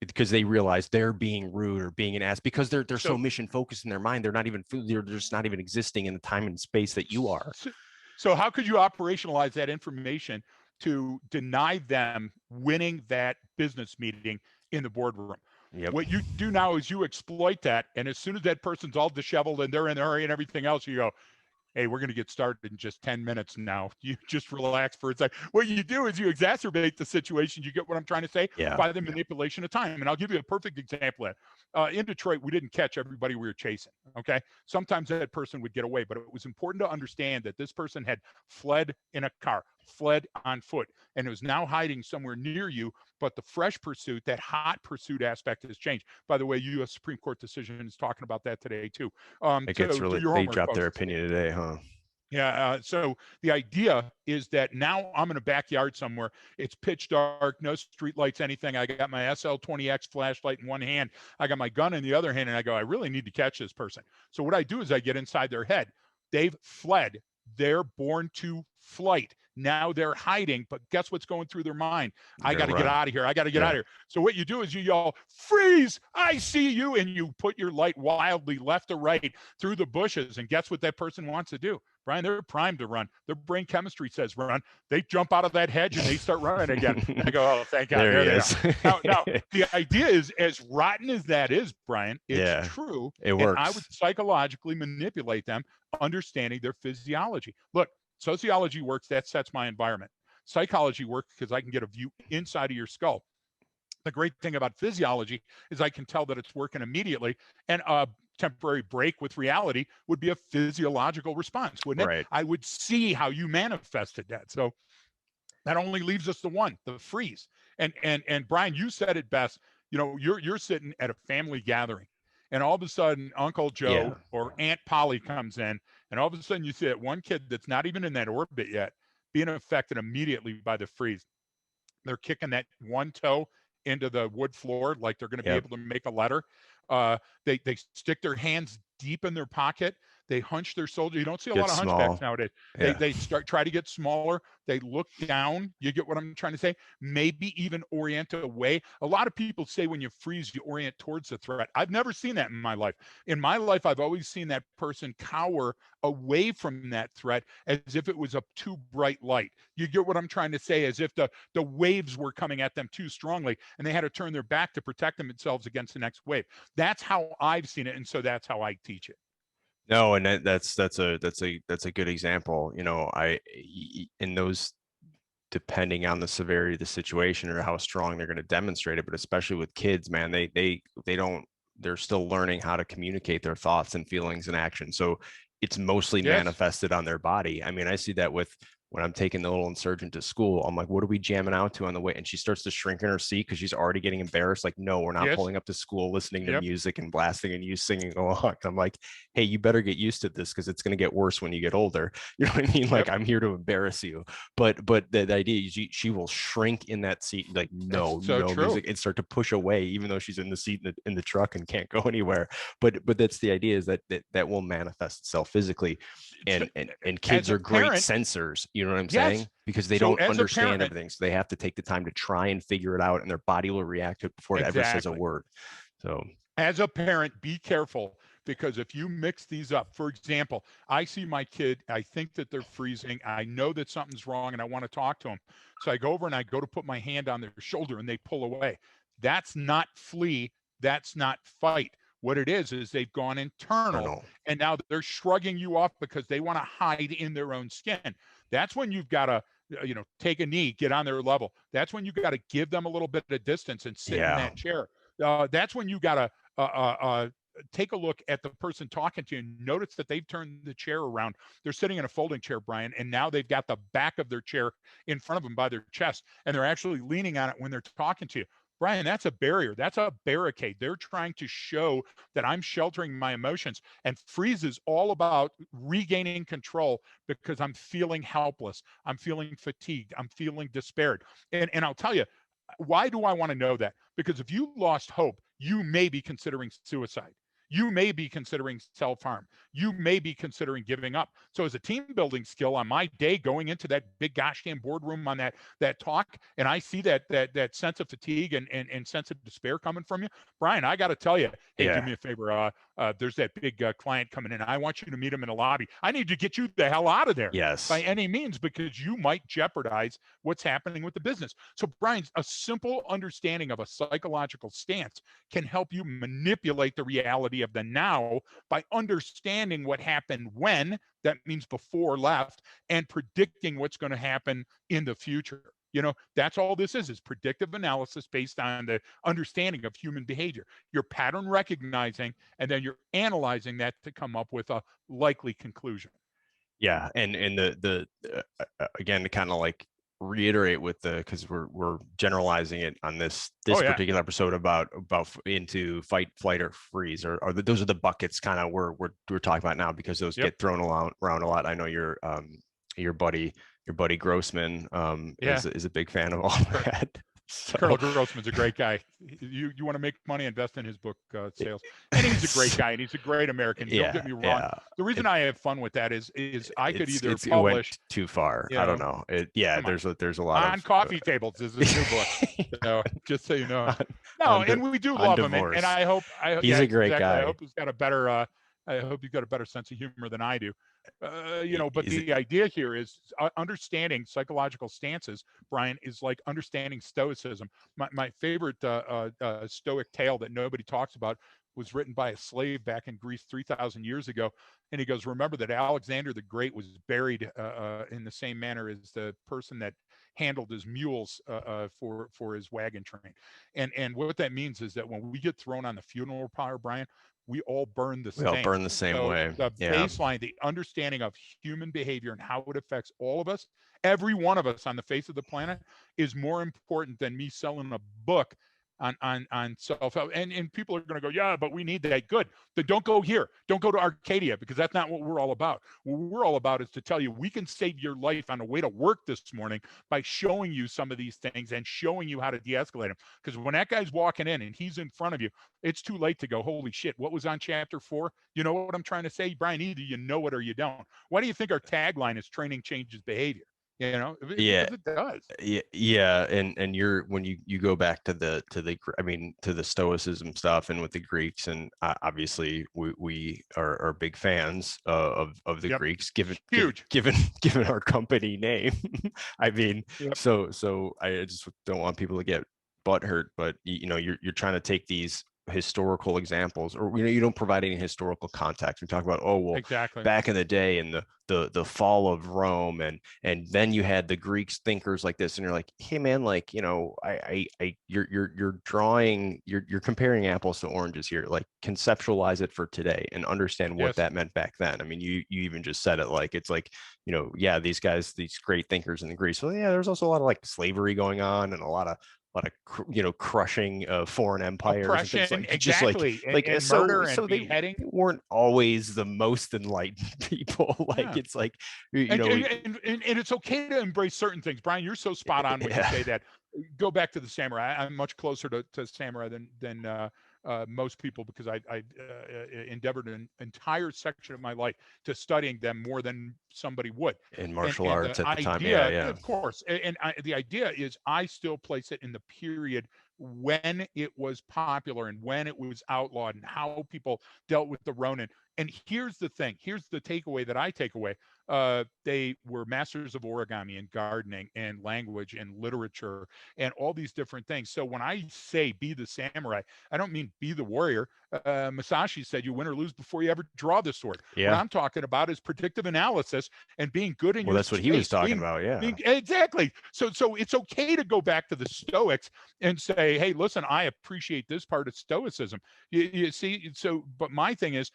Because they realize they're being rude or being an ass because they're so So mission focused in their mind. They're just not even existing in the time and space that you are. So, so how could you operationalize that information to deny them winning that business meeting in the boardroom? Yep. What you do now is you exploit that. And as soon as that person's all disheveled and they're in a hurry and everything else, you go, hey, we're going to get started in just 10 minutes now. You just relax for a second. What you do is you exacerbate the situation. You get what I'm trying to say? Yeah. By the manipulation of time. And I'll give you a perfect example of that. In Detroit, we didn't catch everybody we were chasing. Okay. Sometimes that person would get away, but it was important to understand that this person had fled in a car, fled on foot, and it was now hiding somewhere near you. But the fresh pursuit, that hot pursuit aspect has changed. By the way, U.S. Supreme Court decision is talking about that today, too. It So gets do really, your they homework, dropped their folks. opinion today, huh? Yeah. So the idea is that now I'm in a backyard somewhere. It's pitch dark, no street lights, anything. I got my SL20X flashlight in one hand. I got my gun in the other hand, and I go, I really need to catch this person. So what I do is I get inside their head. They've fled. They're born to flight. Now they're hiding, but guess what's going through their mind? I They're got gonna to get run. out of here. I got to get Yeah. out of here. So what you do is you yell, freeze, I see you. And you put your light wildly left to right through the bushes. And guess what that person wants to do? Brian, they're primed to run. Their brain chemistry says run. They jump out of that hedge and they start running again. I go, oh, thank God. There he There they is. are. Now, the idea is, as rotten as that is, Brian, it's Yeah, true. it And I would works. psychologically manipulate them, understanding their physiology. Look, sociology works. That sets my environment. Psychology works because I can get a view inside of your skull. The great thing about physiology is I can tell that it's working immediately, and a temporary break with reality would be a physiological response, wouldn't it? Right. I would see how you manifested that. So that only leaves us the freeze. And Brian, you said it best. You know, you're sitting at a family gathering, and all of a sudden Uncle Yeah. Joe or Aunt Polly comes in, and all of a sudden you see that one kid that's not even in that orbit yet being affected immediately by the freeze. They're kicking that one toe into the wood floor like they're going to be Yep. able to make a letter. They stick their hands deep in their pocket. They hunch their shoulder. You don't see a Get lot of hunchbacks small. nowadays. Yeah. They try to get smaller. They look down. You get what I'm trying to say? Maybe even orient away. A lot of people say when you freeze, you orient towards the threat. I've never seen that in my life. In my life, I've always seen that person cower away from that threat as if it was a too bright light. You get what I'm trying to say? As if the waves were coming at them too strongly and they had to turn their back to protect themselves against the next wave. That's how I've seen it, and so that's how I teach it. No, and that's a good example. You know, in those, depending on the severity of the situation or how strong they're going to demonstrate it, but especially with kids, man, they don't, they're still learning how to communicate their thoughts and feelings and actions. So it's mostly Yes. manifested on their body. I mean, I see that with when I'm taking the little insurgent to school. I'm like, what are we jamming out to on the way? And she starts to shrink in her seat because she's already getting embarrassed. Like, no, we're not Yes. pulling up to school, listening to Yep. music and blasting and you singing along. I'm like, hey, you better get used to this because it's going to get worse when you get older. You know what I mean? Like, Yep. I'm here to embarrass you. But the idea is she will shrink in that seat, like, That's no, so no true. music, and start to push away, even though she's in the seat in the truck and can't go anywhere. But that's the idea, is that will manifest itself physically. So, And kids as a are great parent, sensors, you know what I'm yes. saying? Because they So don't as a understand parent, everything. So they have to take the time to try and figure it out, and their body will react to it before it ever says a exactly. word. So As a parent, be careful, because if you mix these up, for example, I see my kid, I think that they're freezing. I know that something's wrong and I want to talk to them. So I go over and I go to put my hand on their shoulder and they pull away. That's not flee. That's not fight. What it is they've gone I don't internal know. and now they're shrugging you off because they want to hide in their own skin. That's when you've got to, take a knee, get on their level. That's when you got to give them a little bit of distance and sit in Yeah. that chair. That's when you got to take a look at the person talking to you and notice that they've turned the chair around. They're sitting in a folding chair, Brian, and now they've got the back of their chair in front of them by their chest, and they're actually leaning on it when they're talking to you. Brian, that's a barrier. That's a barricade. They're trying to show that I'm sheltering my emotions. And freeze is all about regaining control because I'm feeling helpless. I'm feeling fatigued. I'm feeling despaired. And I'll tell you, why do I want to know that? Because if you lost hope, you may be considering suicide. You may be considering self harm. You may be considering giving up. So, as a team building skill, on my day going into that big gosh damn boardroom on that talk, and I see that sense of fatigue and sense of despair coming from you, Brian, I got to tell you, hey, do Yeah. me a favor. There's that big client coming in. I want you to meet him in the lobby. I need to get you the hell out of there by Yes. any means because you might jeopardize what's happening with the business. So, Brian, a simple understanding of a psychological stance can help you manipulate the reality of the now by understanding what happened when, that means before left, and predicting what's going to happen in the future. That's all this is predictive analysis based on the understanding of human behavior. You're pattern recognizing, and then you're analyzing that to come up with a likely conclusion. Yeah. And again, to kind of like reiterate with because we're generalizing it on this Oh yeah. particular episode about into fight, flight, or freeze, or those are the buckets kind of we're talking about now, because those Yep. get thrown around a lot. I know your buddy Grossman Yeah. is a big fan of all that. So Colonel Grossman's a great guy. You want to make money, invest in his book sales, and he's a great guy, and he's a great American. Don't yeah, get me wrong. yeah. The reason I have fun with that is I could either It went publish, too far. you I don't know, know. Yeah, come on, there's a lot On of Coffee Tables is his new book. So just so you know. on, No, and we do on love him, and divorce. I hope He's yeah, a great exactly. guy. I hope you've got a better sense of humor than I do. But He's the idea here is understanding psychological stances, Brian, is like understanding stoicism. My favorite stoic tale that nobody talks about was written by a slave back in Greece 3,000 years ago. And he goes, remember that Alexander the Great was buried in the same manner as the person that handled his mules for his wagon train. And what that means is that when we get thrown on the funeral pyre, Brian, we all burn the We all same. burn the same So way. the Yeah. baseline, the understanding of human behavior and how it affects all of us, every one of us on the face of the planet, is more important than me selling a book on self-help. And people are going to go, yeah, but we need that. Good. Then don't go here. Don't go to Arcadia, because that's not what we're all about. What we're all about is to tell you we can save your life on the way to work this morning by showing you some of these things and showing you how to de-escalate them. Because when that guy's walking in and he's in front of you, it's too late to go, holy shit, what was on chapter 4? You know what I'm trying to say, Brian? Either you know it or you don't. Why do you think our tagline is training changes behavior? You know, Yeah. because it does. Yeah, and you're when you go back to the I mean to the Stoicism stuff and with the Greeks, and obviously we are big fans of the Yep. Greeks, given Huge. given our company name. I mean, Yep. so I just don't want people to get butthurt, but you know you're trying to take these historical examples, or you don't provide any historical context. We talk about, oh well, Exactly. back in the day in the fall of Rome, and then you had the Greeks thinkers like this, and you're like, hey man, like you're drawing, you're comparing apples to oranges here. Like conceptualize it for today and understand what Yes. that meant back then. I mean, you even just said it, like it's like, yeah, these guys, these great thinkers in the Greece. Well, yeah, there's also a lot of like slavery going on and a lot of crushing foreign empires and things Oppression, like, just exactly, and so murder and they beheading. weren't always the most enlightened people. Like Yeah. it's like And, and it's okay to embrace certain things. Brian, you're so spot on when you yeah. say that. Go back to the samurai. I'm much closer to samurai than most people, because I endeavored an entire section of my life to studying them more than somebody would. In And martial the arts at the time, idea, yeah. of course, the idea is I still place it in the period when it was popular and when it was outlawed and how people dealt with the Ronin. And here's the thing. Here's the takeaway that I take away. They were masters of origami and gardening and language and literature and all these different things. So when I say be the samurai, I don't mean be the warrior. Masashi said you win or lose before you ever draw the sword. What Yeah. I'm talking about is predictive analysis and being good in Well, your that's what he was space. talking about. Yeah. Exactly. So it's okay to go back to the Stoics and say, hey, listen, I appreciate this part of Stoicism. You see, so but my thing is,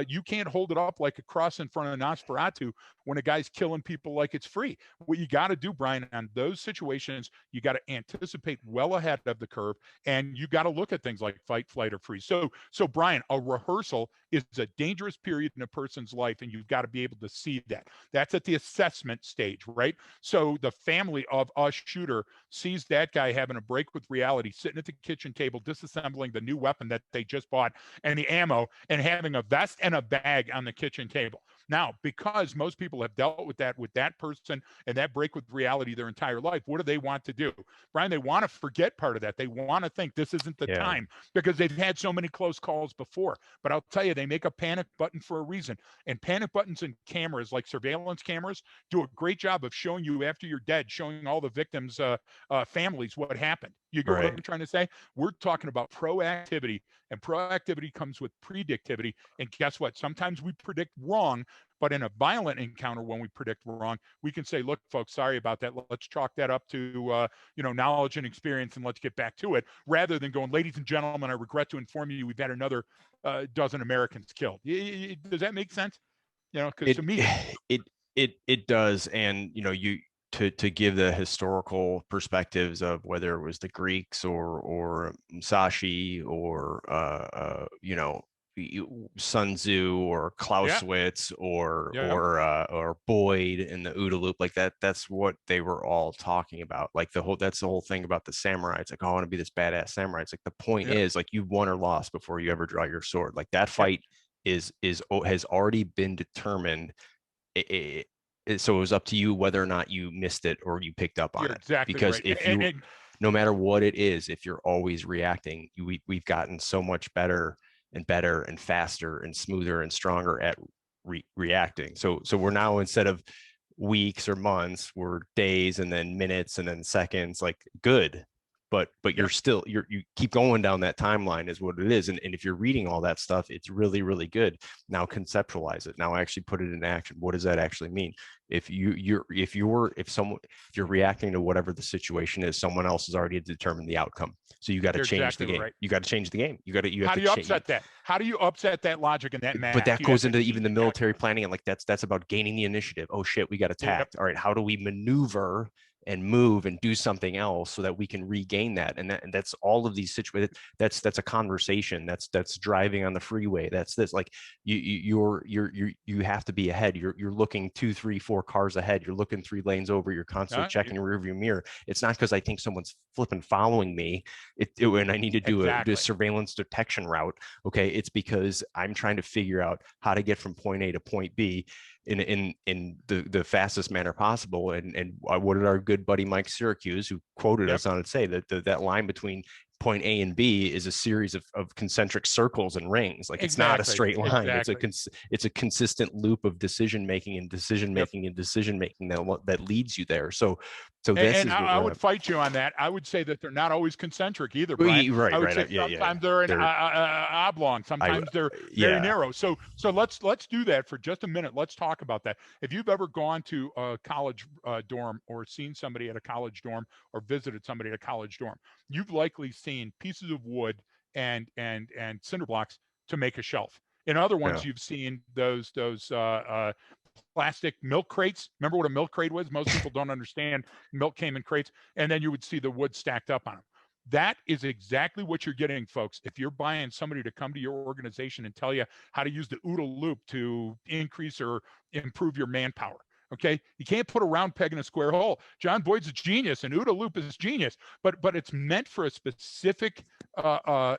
you can't hold it up like a cross in front of Nosferatu when a guy's killing people like it's free. What you got to do, Brian, on those situations, you got to anticipate well ahead of the curve, and you got to look at things like fight, flight, or freeze. So Brian, a rehearsal is a dangerous period in a person's life, and you've got to be able to see that. That's at the assessment stage, right? So the family of a shooter sees that guy having a break with reality, sitting at the kitchen table, disassembling the new weapon that they just bought and the ammo, and having a vest and a bag on the kitchen table. Now, because most people have dealt with that person and that break with reality their entire life, what do they want to do? Brian, they want to forget part of that. They want to think this isn't the time because they've had so many close calls before. But I'll tell you, they make a panic button for a reason. And panic buttons and cameras, like surveillance cameras, do a great job of showing you after you're dead, showing all the victims' families what happened. You get what Right. I'm trying to say? We're talking about proactivity, and proactivity comes with predictivity. And guess what? Sometimes we predict wrong, but in a violent encounter, when we predict wrong, we can say, look, folks, sorry about that. Let's chalk that up to, knowledge and experience, and let's get back to it, rather than going, ladies and gentlemen, I regret to inform you, we've had another dozen Americans killed. Does that make sense? Because It to me, it does, and you to give the historical perspectives of whether it was the Greeks or Musashi or Sun Tzu or yeah, Clausewitz yeah, or Boyd in the OODA loop, like that. That's what they were all talking about. Like that's the whole thing about the samurai. It's like, oh, I want to be this badass samurai. It's like the point yeah, is, like, you won or lost before you ever draw your sword. Like that yeah. fight has already been determined. So it was up to you whether or not you missed it or you picked up on You're it. exactly Because right. if you, no matter what it is, if you're always reacting, we've gotten so much better and faster and smoother and stronger at reacting. So we're now, instead of weeks or months, we're days and then minutes and then seconds. Like, good. but you're still, you keep going down that timeline is what it is. And if you're reading all that stuff, it's really, really good. Now conceptualize it. Now actually put it in action. What does that actually mean? If you're reacting to whatever the situation is, someone else has already determined the outcome. So you got to change the game. Right. You got to change the game. How do you upset that? How do you upset that logic and that math? But that goes into even the military planning, and like that's about gaining the initiative. Oh shit, we got attacked. Yep. All right, how do we maneuver and move and do something else so that we can regain that? And that's all of these situations. That's a conversation. That's driving on the freeway. That's this, like you have to be ahead. You're looking 2, 3, 4 cars ahead. You're looking 3 lanes over. You're constantly checking your rearview mirror. It's not because I think someone's flipping following me and I need to do a surveillance detection route. Okay, it's because I'm trying to figure out how to get from point A to point B in the fastest manner possible. And what did our good buddy Mike Syracuse, who quoted us on it, say that that line between point A and B is a series of concentric circles and rings. Like it's not a straight line. It's a consistent loop of decision making that leads you there. So I would fight you on that. I would say that they're not always concentric either, Brian. I would say sometimes they're an oblong. Sometimes they're very narrow. So let's do that for just a minute. Let's talk about that. If you've ever gone to a college dorm or seen somebody at a college dorm or visited somebody at a college dorm, you've likely seen pieces of wood and cinder blocks to make a shelf. In other ones, you've seen those plastic milk crates. Remember what a milk crate was? Most people don't understand. Milk came in crates, and then you would see the wood stacked up on them. That is exactly what you're getting, folks. If you're buying somebody to come to your organization and tell you how to use the OODA loop to increase or improve your manpower. Okay, you can't put a round peg in a square hole. John Boyd's a genius, and OODA loop is genius, but it's meant for a specific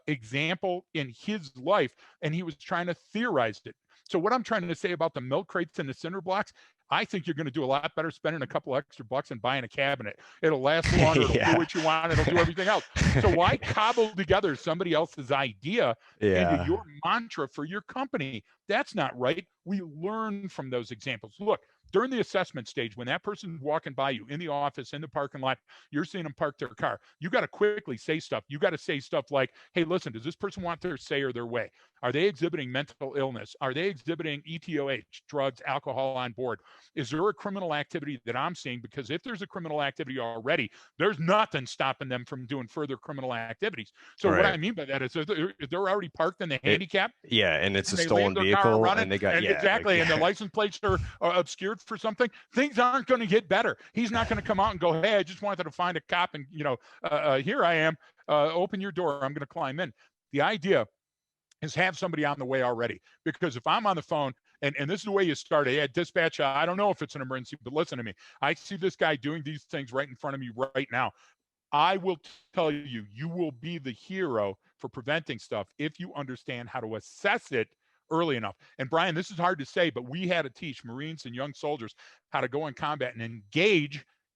example in his life, and he was trying to theorize it. So what I'm trying to say about the milk crates and the cinder blocks, I think you're going to do a lot better spending a couple extra bucks and buying a cabinet. It'll last longer. It'll do what you want. It'll do everything else. So why cobble together somebody else's idea into your mantra for your company? That's not right. We learn from those examples. Look, during the assessment stage, when that person's walking by you in the office, in the parking lot, you're seeing them park their car. You got to quickly say stuff. You got to say stuff like, hey, listen, does this person want their say or their way? Are they exhibiting mental illness? Are they exhibiting ETOH, drugs, alcohol on board? Is there a criminal activity that I'm seeing? Because if there's a criminal activity already, there's nothing stopping them from doing further criminal activities. So what I mean by that is they're already parked in the handicap. And it's a stolen vehicle, and they got and the license plates are obscured for something. Things aren't going to get better. He's not going to come out and go, hey, I just wanted to find a cop, and here I am. Open your door. I'm going to climb in. The idea is have somebody on the way already. Because if I'm on the phone, and this is the way you start, hey, dispatch, I don't know if it's an emergency, but listen to me. I see this guy doing these things right in front of me right now. I will tell you, you will be the hero for preventing stuff if you understand how to assess it early enough. And Brian, this is hard to say, but we had to teach Marines and young soldiers how to go in combat and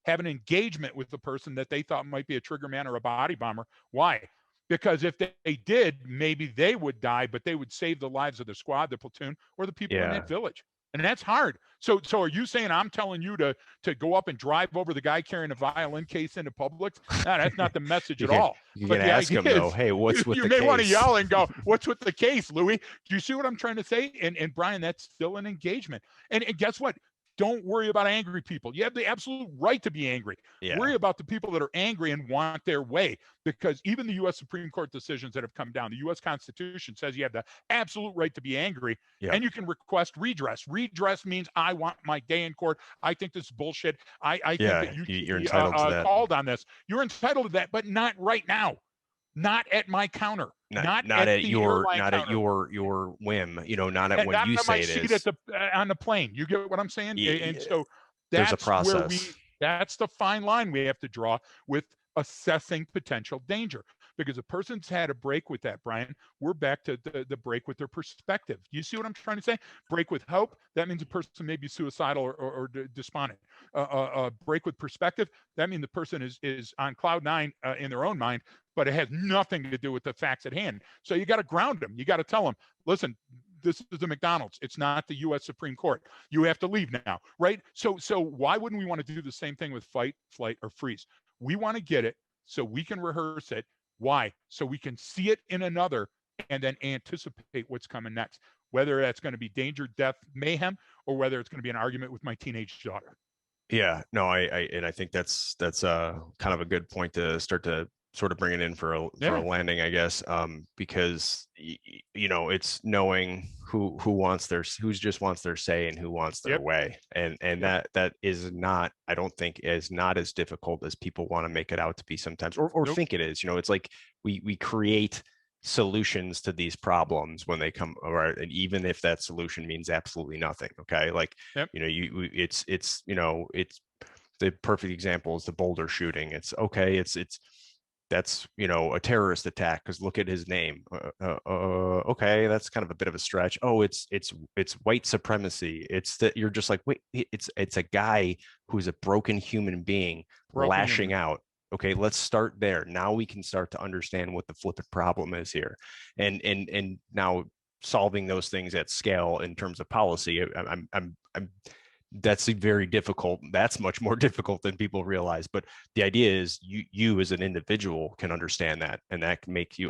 have an engagement with the person that they thought might be a trigger man or a body bomber. Why? Because if they did, maybe they would die, but they would save the lives of the squad, the platoon, or the people in that village. And that's hard. So are you saying I'm telling you to go up and drive over the guy carrying a violin case into Publix? No, that's not the message at all. You can ask him, though, hey, what's with the case? You may want to yell and go, what's with the case, Louis? Do you see what I'm trying to say? And Brian, that's still an engagement. And guess what? Don't worry about angry people. You have the absolute right to be angry. Worry about the people that are angry and want their way, because even the U.S. Supreme Court decisions that have come down, the U.S. Constitution says you have the absolute right to be angry, and you can request redress. Redress means I want my day in court. I think this is bullshit. I think that you're entitled to that. Called on this. You're entitled to that, but not right now. Not at my counter. Not at your whim. Not at when you say it is. On the plane. You get what I'm saying? And so there's a process. That's the fine line we have to draw with assessing potential danger. Because a person's had a break with that, Brian, we're back to the break with their perspective. You see what I'm trying to say? Break with hope, that means a person may be suicidal or despondent. Break with perspective, that means the person is on cloud 9 in their own mind, but it has nothing to do with the facts at hand. So you got to ground them. You got to tell them, listen, this is the McDonald's. It's not the U.S. Supreme Court. You have to leave now, right? So why wouldn't we want to do the same thing with fight, flight, or freeze? We want to get it so we can rehearse it. Why? So we can see it in another and then anticipate what's coming next, whether that's going to be danger, death, mayhem, or whether it's going to be an argument with my teenage daughter. Yeah, no, and I think that's kind of a good point to start to sort of bring it in for a landing, I guess, because it's knowing who just wants their say and who wants their way, and that is not, I don't think, is not as difficult as people want to make it out to be sometimes, or think it is. It's like we create solutions to these problems when they come, and even if that solution means absolutely nothing, okay, like it's the perfect example is the Boulder shooting. It's okay, that's a terrorist attack because look at his name. Okay, that's kind of a bit of a stretch. Oh, it's white supremacy. It's that you're just like, wait, it's a guy who's a broken human being lashing out. Okay, let's start there. Now we can start to understand what the flippant problem is here, and now solving those things at scale in terms of policy. I'm that's very difficult. That's much more difficult than people realize. But the idea is you as an individual can understand that, and that can make you,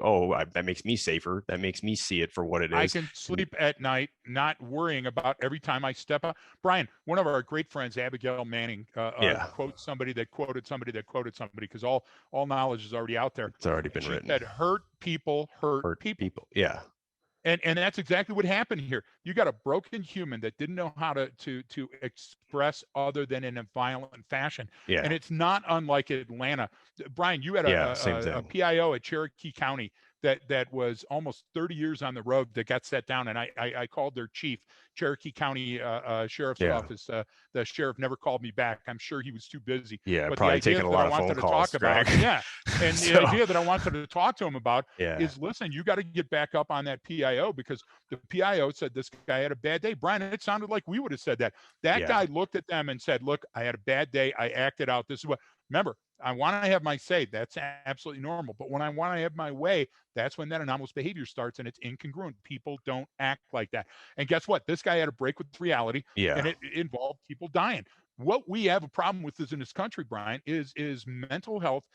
that makes me safer. That makes me see it for what it is. I can sleep at night not worrying about every time I step up. Brian, one of our great friends, Abigail Manning, quotes somebody that quoted somebody that quoted somebody, because all knowledge is already out there. It's already been written. She said, hurt people hurt people. Yeah. And that's exactly what happened here. You got a broken human that didn't know how to express other than in a violent fashion. Yeah. And it's not unlike Atlanta. Brian, you had a PIO at Cherokee County that was almost 30 years on the road that got set down. And I called their chief, Cherokee County Sheriff's Office. The sheriff never called me back. I'm sure he was too busy. Yeah, but probably taking a lot of phone calls. And the idea that I wanted to talk to him about is, listen, you got to get back up on that PIO, because the PIO said this guy had a bad day. Brian, it sounded like we would have said that. That guy looked at them and said, look, I had a bad day. I acted out. This is what, remember, I want to have my say. That's absolutely normal. But when I want to have my way, that's when that anomalous behavior starts, and it's incongruent. People don't act like that. And guess what? This guy had a break with reality, and it involved people dying. What we have a problem with is in this country, Brian, is mental health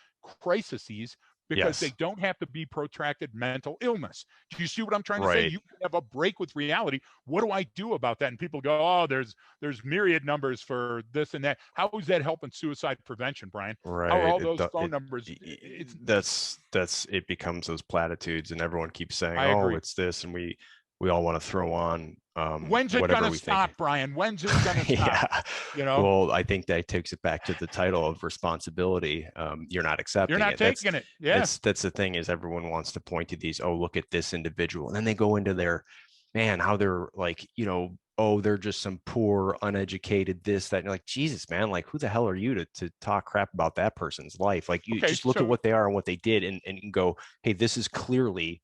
crises, because they don't have to be protracted mental illness. Do you see what I'm trying to say? You can have a break with reality. What do I do about that? And people go, oh, there's myriad numbers for this and that. How is that helping suicide prevention, Brian? Right. How are all those phone numbers? It becomes those platitudes, and everyone keeps saying, it's this, and we all want to throw on when's it going to stop, Brian? When's it going to stop? Well, I think that takes it back to the title of responsibility. You're not accepting it. You're not taking it. Yeah. That's the thing, is everyone wants to point to these, look at this individual. And then they go into how they're like, they're just some poor, uneducated, this, that. And you're like, Jesus, man, like, who the hell are you to talk crap about that person's life? Like, you just look at what they are and what they did, and you go, hey, this is clearly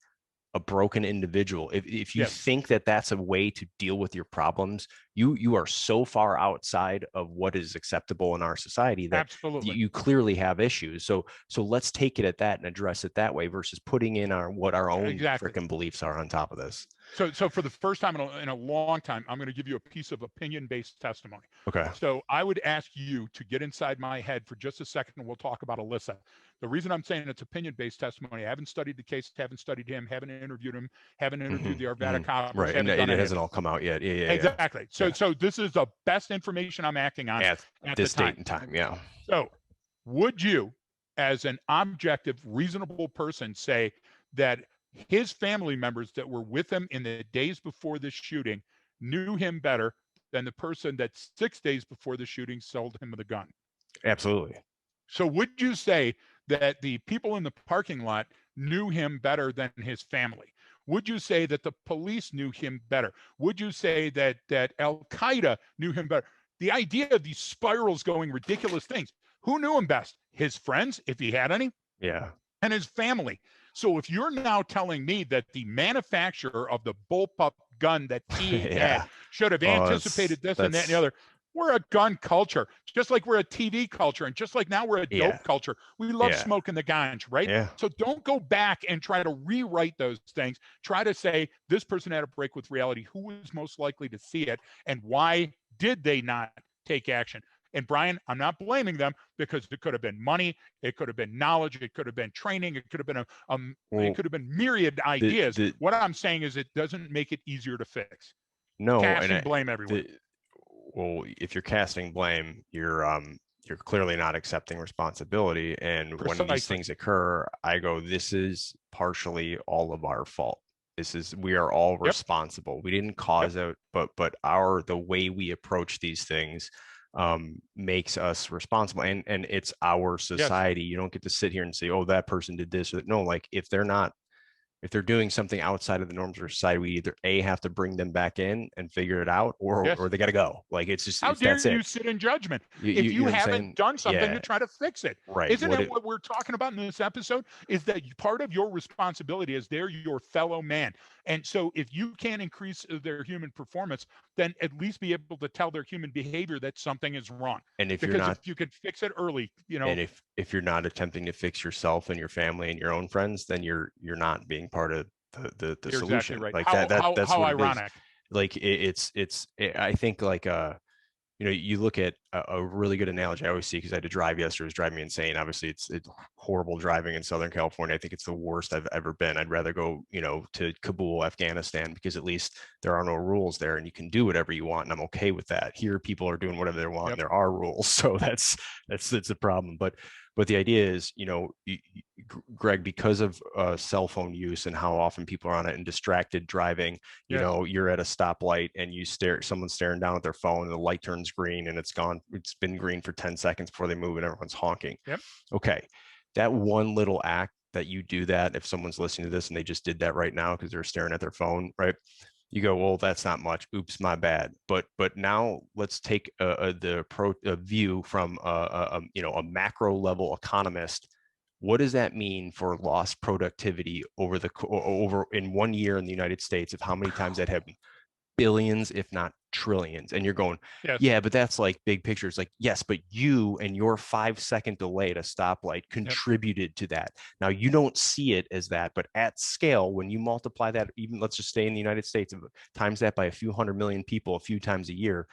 a broken individual. If you think that that's a way to deal with your problems, you are so far outside of what is acceptable in our society that you clearly have issues. So let's take it at that and address it that way, versus putting in what our own freaking beliefs are on top of this. So for the first time in a long time, I'm going to give you a piece of opinion-based testimony. Okay. So I would ask you to get inside my head for just a second, and we'll talk about Alyssa. The reason I'm saying it's opinion-based testimony, I haven't studied the case, haven't studied him, haven't interviewed him, haven't interviewed the Arvada cops. Right, and it hasn't all come out yet. Yeah. Exactly. So this is the best information I'm acting on at this date and time. Yeah. So would you, as an objective, reasonable person, say that his family members that were with him in the days before this shooting knew him better than the person that 6 days before the shooting sold him the gun? Absolutely. So would you say that the people in the parking lot knew him better than his family? Would you say that the police knew him better? Would you say that Al-Qaeda knew him better? The idea of these spirals going ridiculous things. Who knew him best? His friends, if he had any? Yeah. And his family. So if you're now telling me that the manufacturer of the bullpup gun that he had should have anticipated this and that and the other, we're a gun culture, just like we're a TV culture, and just like now we're a dope culture. We love smoking the ganj, right? Yeah. So don't go back and try to rewrite those things. Try to say this person had a break with reality. Who was most likely to see it, and why did they not take action? And Brian, I'm not blaming them, because it could have been money, it could have been knowledge, it could have been training, it could have been it could have been myriad ideas. What I'm saying is it doesn't make it easier to fix. No, Casting blame everywhere. Well, if you're casting blame, you're clearly not accepting responsibility. And when these Precisely. things occur, I go, this is partially all of our fault. We are all Yep. responsible. We didn't cause it, but the way we approach these things makes us responsible, and it's our society. Yes. You don't get to sit here and say, oh, that person did this. No, like if they're doing something outside of the norms of society, we either have to bring them back in and figure it out, or they got to go. Like it's just, how dare that's you it. sit in judgment You if you know what I'm haven't saying? done something Yeah. to try to fix it? Right. Isn't it what we're talking about in this episode? Is that part of your responsibility is they're your fellow man. And so if you can't increase their human performance, then at least be able to tell their human behavior that something is wrong. And if because you're not, if you could fix it early, and if you're not attempting to fix yourself and your family and your own friends, then you're not being part of the you're solution. exactly right. Like that's How what ironic. it is. Like I think like you look at a really good analogy I always see, because I had to drive yesterday. It was driving me insane. Obviously, it's horrible driving in Southern California. I think it's the worst I've ever been. I'd rather go, to Kabul, Afghanistan, because at least there are no rules there and you can do whatever you want. And I'm okay with that. Here, people are doing whatever they want. Yep. And there are rules. So that's a problem. But the idea is, Greg, because of cell phone use and how often people are on it and distracted driving, you're at a stoplight and someone's staring down at their phone and the light turns green and it's been green for 10 seconds before they move and everyone's honking. Yep. Okay. That one little act that you do, that if someone's listening to this and they just did that right now because they're staring at their phone, right? You go, well, that's not much. Oops, my bad. But now let's take a view from a macro level economist. What does that mean for lost productivity over in 1 year in the United States? Of how many times that happened? Billions, if not trillions. And you're going, yeah, but that's like big picture. It's like, yes, but you and your 5-second delay at a stoplight contributed to that. Now you don't see it as that, but at scale, when you multiply that, even let's just stay in the United States, times that by a few 100 million people a few times a year,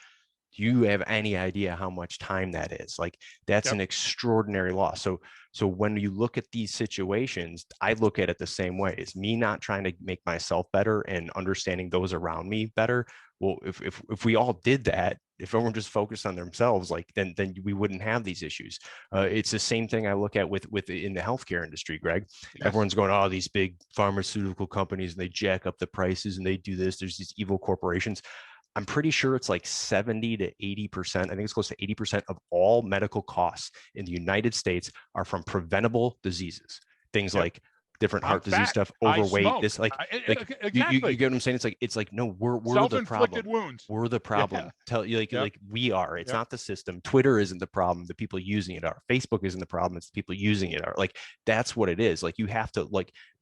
do you have any idea how much time that is? Like that's an extraordinary loss. So when you look at these situations, I look at it the same way. It's me not trying to make myself better and understanding those around me better. Well, if we all did that, if everyone just focused on themselves, like then we wouldn't have these issues. It's the same thing I look at with in the healthcare industry, Greg. Yes. Everyone's going, oh, these big pharmaceutical companies, and they jack up the prices and they do this. There's these evil corporations. I'm pretty sure it's like 70 to 80%. I think it's close to 80% of all medical costs in the United States are from preventable diseases. Things like different heart disease stuff, overweight, this exactly. you get what I'm saying? It's like, no, we're the problem. Wounds. We're the problem. Tell you like we are. It's not the system. Twitter isn't the problem. The people using it are. Facebook isn't the problem. It's the people using it are. Like that's what it is. Like you have to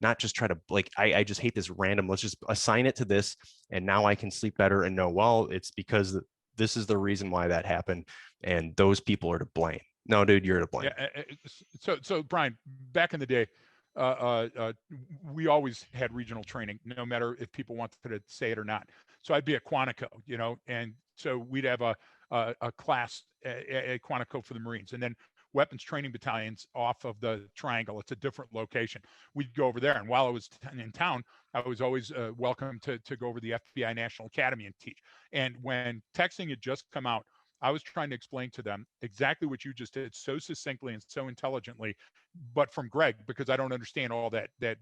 not just try to I just hate this random. Let's just assign it to this, and now I can sleep better and know, well, it's because this is the reason why that happened, and those people are to blame. No, dude, you're to blame. So Brian, back in the day, we always had regional training, no matter if people wanted to say it or not. So I'd be at Quantico, and so we'd have a class at Quantico for the Marines, and then weapons training battalions off of the Triangle. It's a different location. We'd go over there, and while I was in town, I was always welcome to go over the FBI National Academy and teach. And when texting had just come out, I was trying to explain to them exactly what you just did so succinctly and so intelligently, but from Greg, because I don't understand all that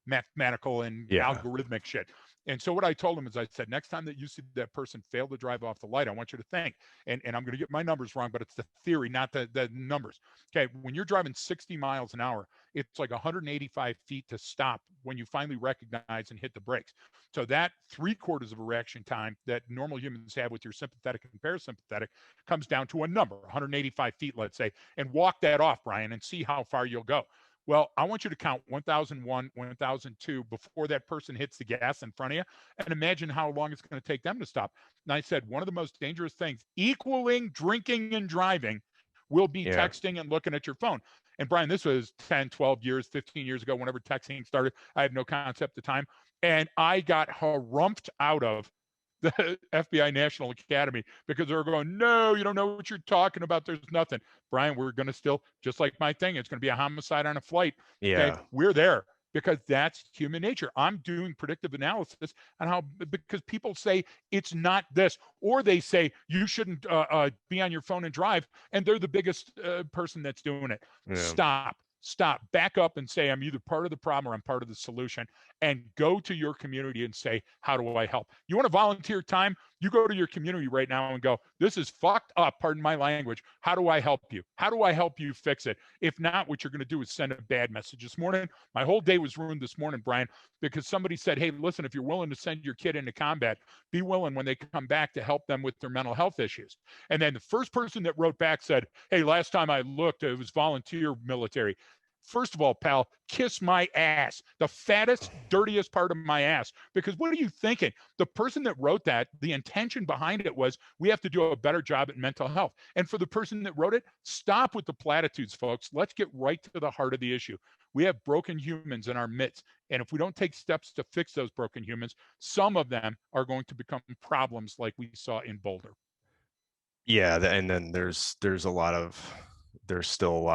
mathematical and algorithmic shit. And so what I told him is I said, next time that you see that person fail to drive off the light, I want you to think, and I'm going to get my numbers wrong, but it's the theory, not the numbers. Okay. When you're driving 60 miles an hour, it's like 185 feet to stop when you finally recognize and hit the brakes. So that 3/4 of a reaction time that normal humans have with your sympathetic and parasympathetic comes down to a number, 185 feet, let's say, and walk that off, Brian, and see how far you'll go. Well, I want you to count 1001, 1002 before that person hits the gas in front of you, and imagine how long it's going to take them to stop. And I said, one of the most dangerous things, equaling drinking and driving, will be texting and looking at your phone. And Brian, this was 10, 12 years, 15 years ago, whenever texting started. I had no concept of time. And I got harumphed out of the FBI National Academy because they're going, no, you don't know what you're talking about. There's nothing. Brian, we're going to still, just like my thing, it's going to be a homicide on a flight. Okay. Yeah. We're there because that's human nature. I'm doing predictive analysis on how, because people say it's not this, or they say you shouldn't be on your phone and drive, and they're the biggest person that's doing it. Yeah. Stop, back up and say, I'm either part of the problem or I'm part of the solution, and go to your community and say, how do I help? You want to volunteer time? You go to your community right now and go, this is fucked up, pardon my language. How do I help you? How do I help you fix it? If not, what you're going to do is send a bad message. This morning, my whole day was ruined this morning, Brian, because somebody said, hey, listen, if you're willing to send your kid into combat, be willing when they come back to help them with their mental health issues. And then the first person that wrote back said, hey, last time I looked, it was volunteer military. First of all, pal, kiss my ass, the fattest, dirtiest part of my ass. Because what are you thinking? The person that wrote that, the intention behind it was, we have to do a better job at mental health. And for the person that wrote it, stop with the platitudes, folks. Let's get right to the heart of the issue. We have broken humans in our midst. And if we don't take steps to fix those broken humans, some of them are going to become problems like we saw in Boulder. Yeah. And then there's still a lot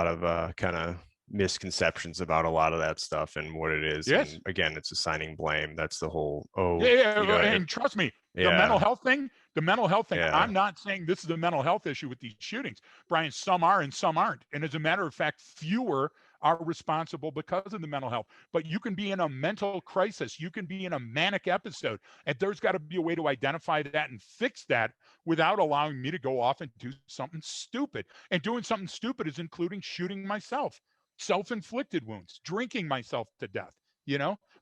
of kind of misconceptions about a lot of that stuff and what it is. Yes. And again, it's assigning blame. That's the whole, and trust me, the mental health thing, Yeah. I'm not saying this is a mental health issue with these shootings, Brian. Some are and some aren't. And as a matter of fact, fewer are responsible because of the mental health. But you can be in a mental crisis. You can be in a manic episode. And there's got to be a way to identify that and fix that without allowing me to go off and do something stupid. And doing something stupid is including shooting myself, self-inflicted wounds, drinking myself to death,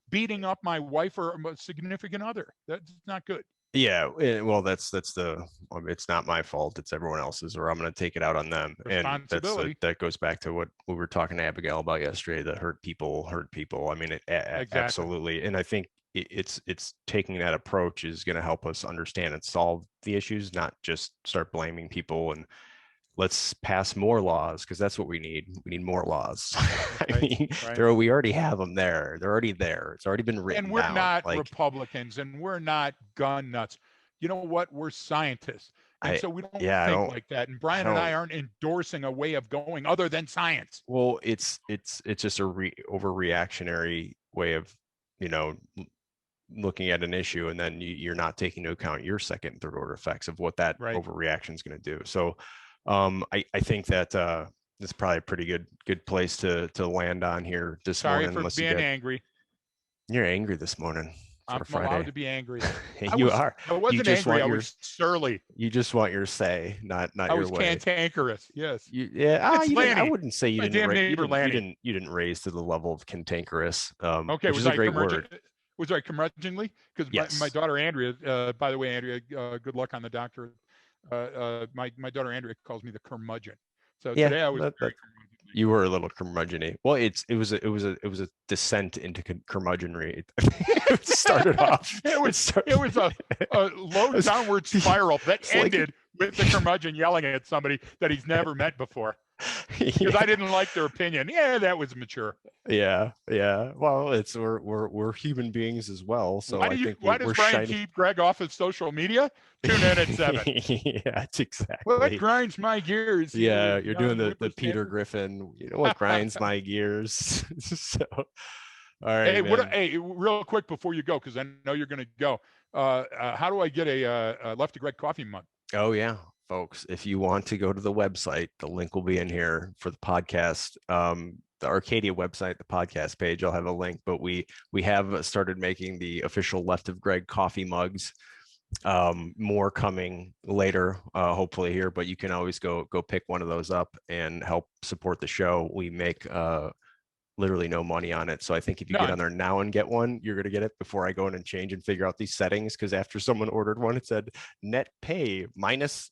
beating up my wife or a significant other. That's not good. Yeah, well, it's not my fault. It's everyone else's, or I'm going to take it out on them. And that goes back to what we were talking to Abigail about yesterday. The hurt people. I mean, Exactly. Absolutely. And I think it's taking that approach is going to help us understand and solve the issues, not just start blaming people and let's pass more laws, because that's what we need. We need more laws. We already have them there. They're already there. It's already been written. And we're not Republicans, and we're not gun nuts. You know what? We're scientists. And so we don't think like that. And Brian and I aren't endorsing a way of going other than science. Well, it's just a overreactionary way of, looking at an issue, and then you're not taking into account your second and third order effects of what that overreaction is going to do. So I think that it's probably a pretty good place to land on here this morning. Sorry for being angry. You're angry this morning. I'm allowed to be angry. You are. I wasn't angry. I was surly. You just want your say, not your way. I was cantankerous. Yes. I wouldn't say you didn't raise to the level of cantankerous. Okay, which is a great word. Was I curmudgeonly? Because my daughter Andrea, by the way, Andrea, good luck on the doctor. My daughter Andrea calls me the curmudgeon. So today I was very curmudgeon. You were a little curmudgeon-y. Well, it was a descent into curmudgeonry. It started off. It was a low downward spiral that ended with the curmudgeon yelling at somebody that he's never met before. Because I didn't like their opinion. Yeah, that was mature. Yeah. Well, we're human beings as well. So why does Brian keep Greg off of social media? Tune in at 7. Yeah, that's exactly. Well, what grinds my gears? Yeah, you're doing the Peter Griffin. You know what grinds my gears? So, all right. Hey, real quick before you go, because I know you're going to go. How do I get a Left to Greg coffee mug? Oh yeah. Folks, if you want to go to the website, the link will be in here for the podcast. The Arcadia website, the podcast page, I'll have a link, but we have started making the official Left of Greg coffee mugs. More coming later, hopefully here, but you can always go pick one of those up and help support the show. We make literally no money on it. So I think if you get on there now and get one, you're going to get it before I go in and change and figure out these settings. Because after someone ordered one, it said net pay minus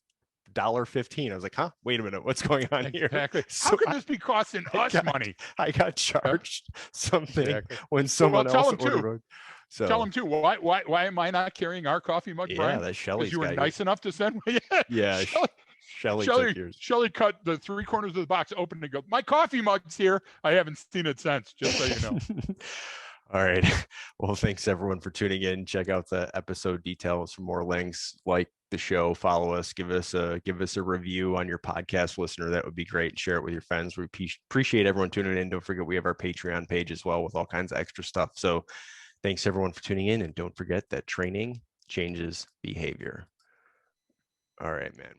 $1.15. I was like, wait a minute, what's going on here? Exactly. So how could this be costing us money? I got charged something when someone else ordered. So tell them too. Why am I not carrying our coffee mug, Brian? Yeah, that's Shelly's. Because you were nice enough to send me. Yeah. Shelly cut the 3 corners of the box open and go, my coffee mug's here. I haven't seen it since, just so you know. All right. Well, thanks everyone for tuning in. Check out the episode details for more links. Like the show, follow us, give us a review on your podcast listener. That would be great. Share it with your friends. We appreciate everyone tuning in. Don't forget we have our Patreon page as well with all kinds of extra stuff. So thanks everyone for tuning in, and don't forget that training changes behavior. All right, man.